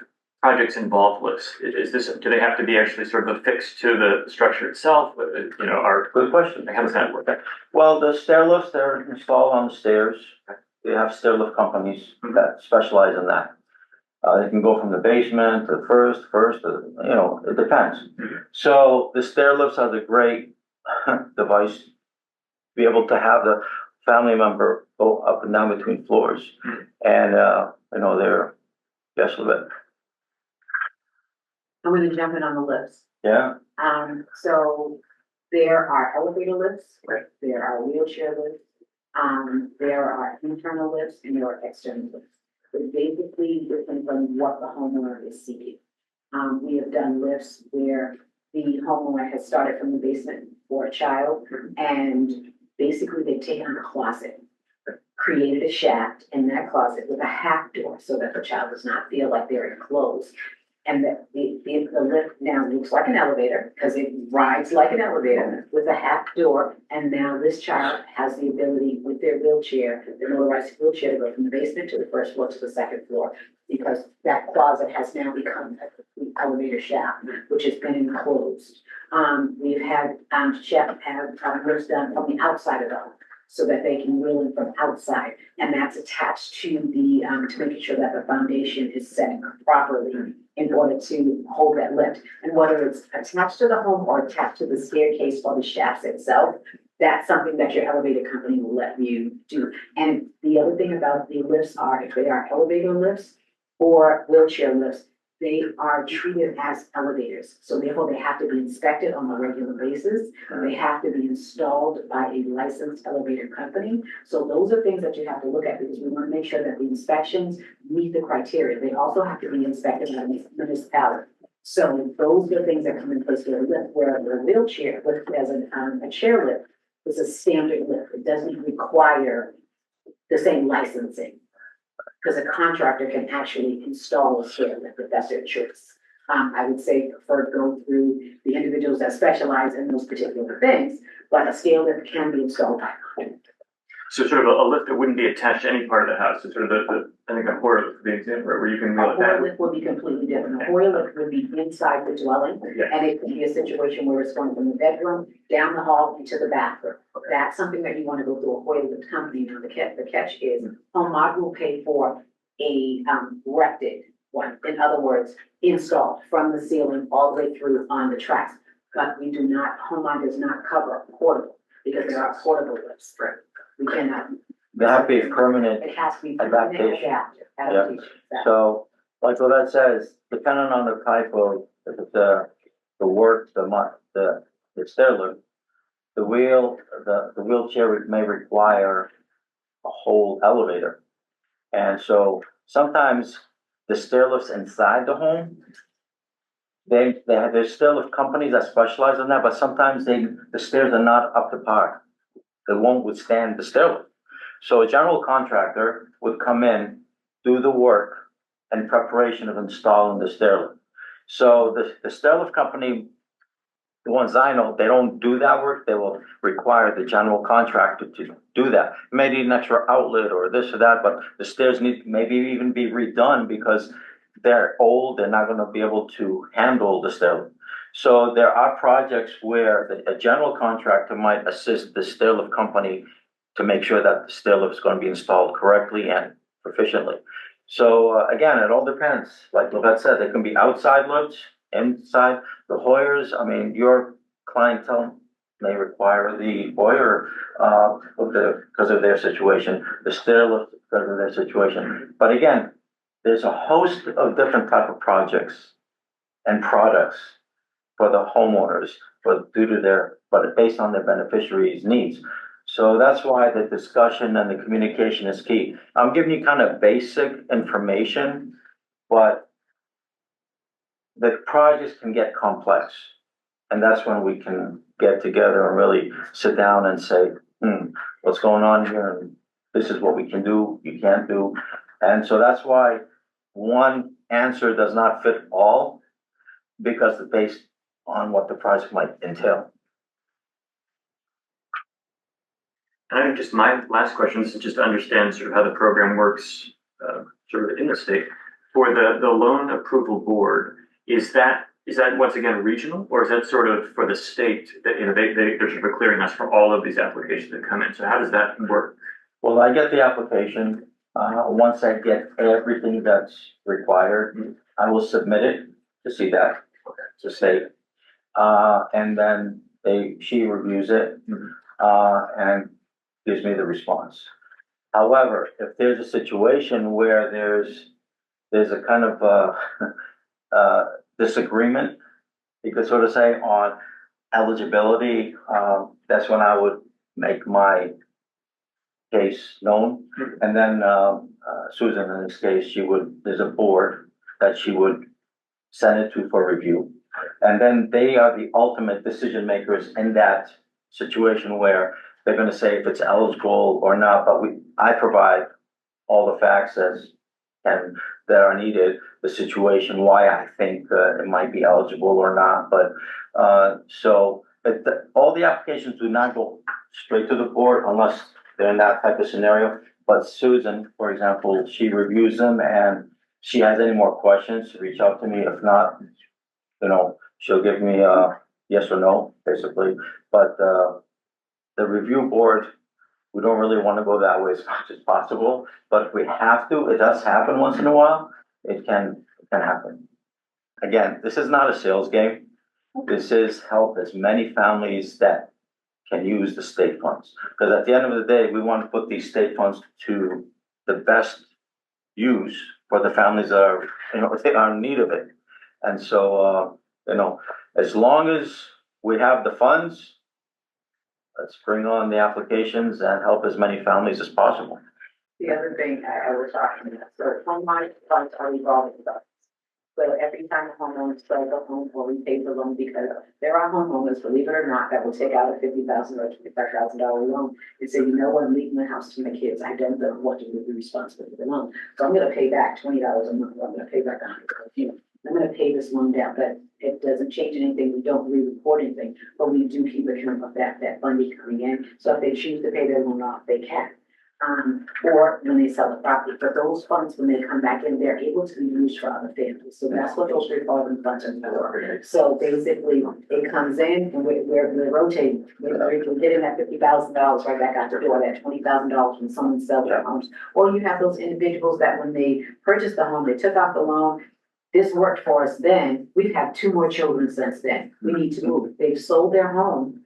projects involve lifts? Do they have to be actually sort of affixed to the structure itself? Good question. How does that work? Well, the stair lifts, they're installed on the stairs. We have stair lift companies that specialize in that. They can go from the basement to the first, it depends. So the stair lifts are the great device to be able to have the family member go up and down between floors. And, they're, yes, a little bit. I'm gonna jump in on the lifts. Yeah, So there are elevator lifts, there are wheelchair lifts, there are internal lifts, and there are external lifts. It basically depends on what the homeowner is seeking. We have done lifts where the homeowner has started from the basement for a child, and basically they've taken a closet, created a shaft in that closet with a half door so that the child does not feel like they're enclosed. And that the lift now looks like an elevator because it rides like an elevator with a half door. And now this child has the ability with their wheelchair, their motorized wheelchair, to go from the basement to the first floor to the second floor, because that closet has now become a complete elevator shaft, which has been enclosed. We've had chef have lifts done from the outside of the home, so that they can wheel in from outside, and that's attached to the to making sure that the foundation is set properly in order to hold that lift. And whether it's attached to the home or attached to the staircase or the shafts itself, that's something that your elevator company will let you do. And the other thing about the lifts are, if they are elevator lifts or wheelchair lifts, they are treated as elevators. So therefore, they have to be inspected on a regular basis. They have to be installed by a licensed elevator company. So those are things that you have to look at, because we want to make sure that the inspections meet the criteria. They also have to be inspected by the municipality. So those are things that come in place with a lift, where a wheelchair lift as a chair lift is a standard lift. It doesn't require the same licensing, because a contractor can actually install a stair lift if that's their choice. I would say prefer to go through the individuals that specialize in those particular things, but a stair lift can be installed by a contractor. So sort of a lift that wouldn't be attached to any part of the house. It's sort of I think a Hoyer lift would be an example, where you can A wheel it Hoyer down. lift would be completely different. A Hoyer lift would be inside the dwelling, Yeah. and it could be a situation where it's going from the bedroom down the hall into the bathroom. That's something that you want to go through a Hoyer lift company. Now, the catch is, Home Mod will pay for a erected one. In other words, installed from the ceiling all the way through on the tracks. But we do not, Homemod does not cover portable, because there are portable lifts. We cannot, They have to be permanent. it has to be. Adaptation. Adaptation. So, like what that says, depending on the type of, if it's the work, the stair lift, the wheelchair may require a whole elevator. And so sometimes the stair lifts inside the home, there's stair lift companies that specialize in that, but sometimes the stairs are not up to par. They won't withstand the stair lift. So a general contractor would come in, do the work in preparation of installing the stair lift. So the stair lift company, the ones I know, they don't do that work. They will require the general contractor to do that. Maybe an extra outlet or this or that, but the stairs need maybe even be redone because they're old. They're not going to be able to handle the stair lift. So there are projects where a general contractor might assist the stair lift company to make sure that the stair lift is going to be installed correctly and proficiently. So again, it all depends. Like Levette said, they can be outside lifts, inside. The Hoyers, I mean, your clientele may require the Hoyer because of their situation, the stair lift because of their situation. But again, there's a host of different type of projects and products for the homeowners, but based on their beneficiaries' needs. So that's why the discussion and the communication is key. I'm giving you kind of basic information, but the projects can get complex. And that's when we can get together and really sit down and say, what's going on here? And this is what we can do, you can't do. And so that's why one answer does not fit all, because it's based on what the project might entail. And I think just my last question, this is just to understand sort of how the program works, sort of in the state. For the loan approval board, is that once again regional, or is that sort of for the state that, you know, they're sort of a clearinghouse for all of these applications that come in? So how does that work? Well, I get the application. Once I get everything that's required, I will submit it to CEDAC, to state. And then she reviews it, and gives me the response. However, if there's a situation where there's a kind of disagreement, you could sort of say, on eligibility, that's when I would make my case known. And then Susan, in this case, there's a board that she would send it to for review. And then they are the ultimate decision makers in that situation where they're going to say if it's eligible or not. But I provide all the facts that are needed, the situation, why I think it might be eligible or not. But all the applications do not go straight to the board unless they're in that type of scenario. But Susan, for example, she reviews them, and she has any more questions, reach out to me. If not, she'll give me a yes or no, basically. But the review board, we don't really want to go that way as much as possible. But if we have to, it does happen once in a while. It can happen. Again, this is not a sales game. This is help as many families that can use the state funds. Because at the end of the day, we want to put these state funds to the best use for the families that are in need of it. And so, as long as we have the funds, let's bring on the applications and help as many families as possible. The other thing I was talking about, so Homemod funds are revolving funds. So every time a homeowner sells a home or repays a loan, because there are homeowners, believe it or not, that will take out a $50,000 or $25,000 loan and say, I'm leaving the house to my kids. I don't know what to do with the responsibility of the loan. So I'm going to pay back $20 a month. I'm going to pay back $100. I'm going to pay this loan down, but it doesn't change anything. We don't re-report anything, but we do keep account of that funding coming in. So if they choose to pay their loan off, they can. or when they sell the property. But those funds, when they come back in, they're able to be used for other families. So that's what those revolving funds are for. So basically, it comes in and we're rotating. We're getting that $50,000 right back out the door, that $20,000 when someone sells their homes. Or you have those individuals that when they purchased the home, they took out the loan. This worked for us then. We've had 2 more children since then. We need to move. They've sold their home,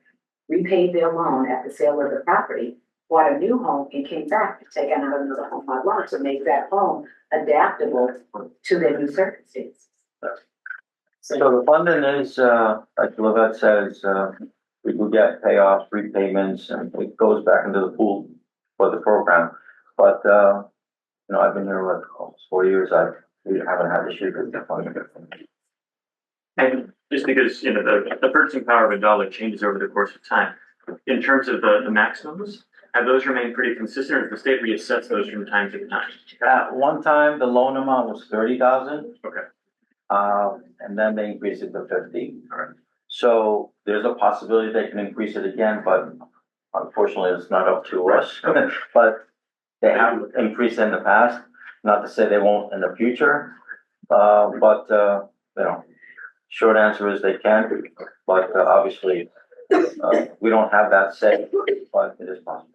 repaid their loan at the sale of the property, bought a new home, and came back to take out another home on loan to make that home adaptable to their new circumstances. So the funding is, like Livette says, we do get payoffs, repayments, and it goes back into the pool for the program. But, I've been here like almost 4 years. We haven't had issues with the funding. And just because, the purchasing power of a dollar changes over the course of time. In terms of the maximums, have those remained pretty consistent, or does the state reassess those from time to time? At one time, the loan amount was 30,000. Okay. And then they increased it to 50. All right. So there's a possibility they can increase it again, but unfortunately, it's not up to us. But they have increased in the past, not to say they won't in the future. But short answer is they can, but obviously, we don't have that say, but it is possible.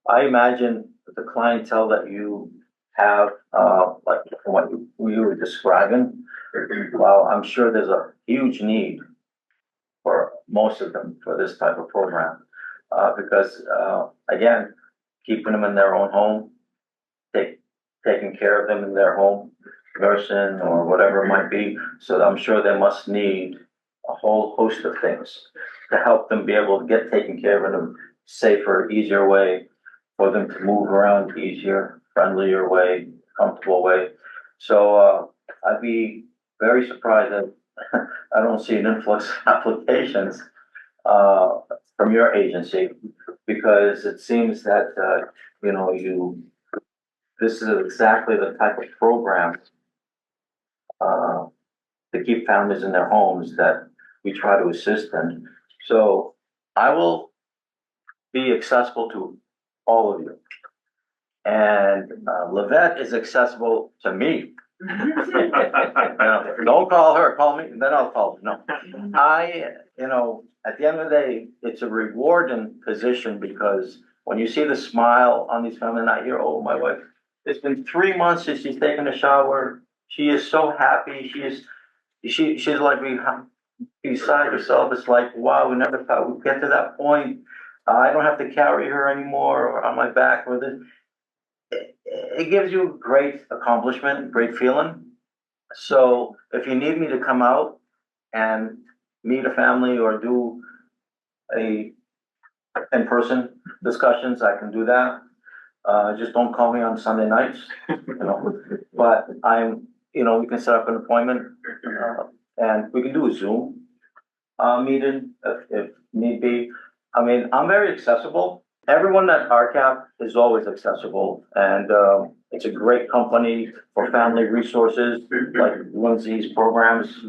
I imagine the clientele that you have, like what you were describing, well, I'm sure there's a huge need for most of them for this type of program. Because, again, keeping them in their own home, taking care of them in their home, nursing or whatever it might be. So I'm sure they must need a whole host of things to help them be able to get taken care of in a safer, easier way, for them to move around easier, friendlier way, comfortable way. So I'd be very surprised that I don't see an influx of applications from your agency, because it seems that this is exactly the type of program to keep families in their homes that we try to assist in. So I will be accessible to all of you. And Livette is accessible to me. Don't call her, call me, then I'll call her. No. At the end of the day, it's a rewarding position, because when you see the smile on these families, and I hear, oh, my wife, it's been 3 months since she's taken a shower. She is so happy. She's like beside herself. It's like, wow, we never thought we'd get to that point. I don't have to carry her anymore or on my back with it. It gives you great accomplishment, great feeling. So if you need me to come out and meet a family or do a in-person discussions, I can do that. Just don't call me on Sunday nights, but we can set up an appointment, and we can do a Zoom meeting if need be. I mean, I'm very accessible. Everyone at RCAP is always accessible, and it's a great company for family resources like Lindsay's programs,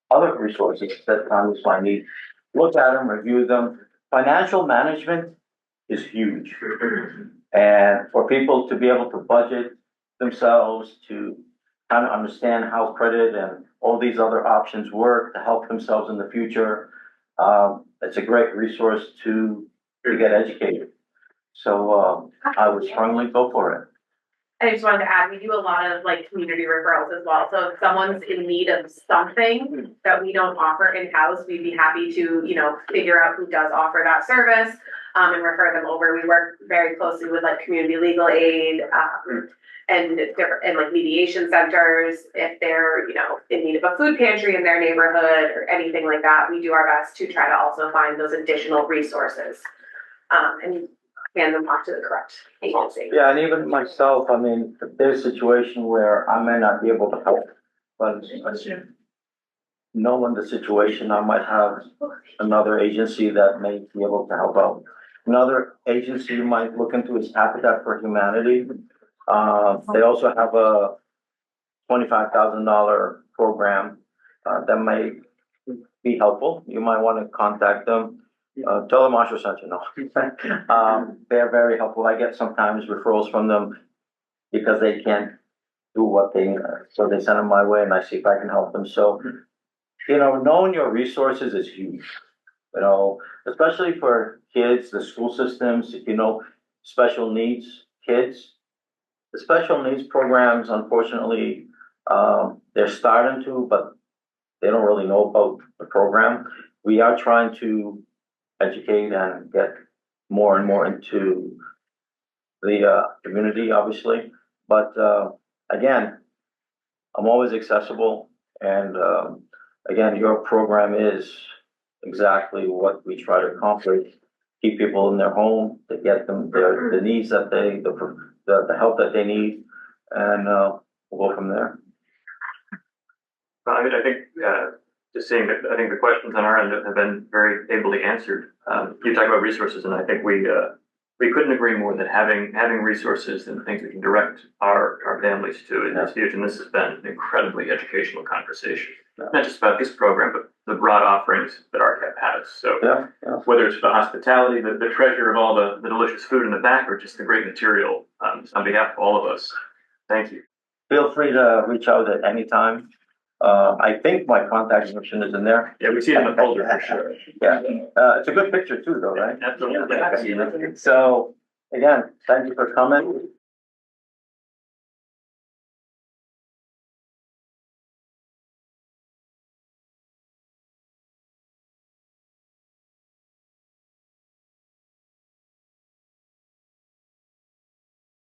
other resources that families might need. Look at them, review them. Financial management is huge. And for people to be able to budget themselves, to kind of understand how credit and all these other options work to help themselves in the future, it's a great resource to get educated. So I would strongly go for it. I just wanted to add, we do a lot of community referrals as well. So if someone's in need of something that we don't offer in-house, we'd be happy to, figure out who does offer that service, and refer them over. We work very closely with community legal aid, and mediation centers. If they're, in need of a food pantry in their neighborhood or anything like that, we do our best to try to also find those additional resources, and hand them off to the correct agency. Yeah, and even myself, I mean, if there's a situation where I may not be able to help, but knowing the situation, I might have another agency that may be able to help out. Another agency you might look into is Habitat for Humanity. They also have a $25,000 program that may be helpful, you might want to contact them. Tell them Marshall sent you, no. They're very helpful. I get sometimes referrals from them because they can't do what they, so they send them my way and I see if I can help them. So, you know, knowing your resources is huge. You know, especially for kids, the school systems, if you know, special needs kids. The special needs programs, unfortunately, they're starting to, but they don't really know about the program. We are trying to educate and get more and more into the community, obviously. But again, I'm always accessible, and again, your program is exactly what we try to accomplish. Keep people in their home, to get them the needs that they, the help that they need, and we'll go from there. I mean, I think, just saying that, I think the questions on our end have been very ably answered. You talk about resources, and I think we couldn't agree more that having resources and things we can direct our families to is huge, and this has been an incredibly educational conversation. Not just about this program, but the broad offerings that RCAP has. So whether it's the hospitality, the treasure of all the delicious food in the back, or just the great material, on behalf of all of us, thank you. Feel free to reach out at any time. I think my contact information is in there. Yeah, we see it in the folder for sure. Yeah, it's a good picture too, though, right? Absolutely. So, again, thank you for coming.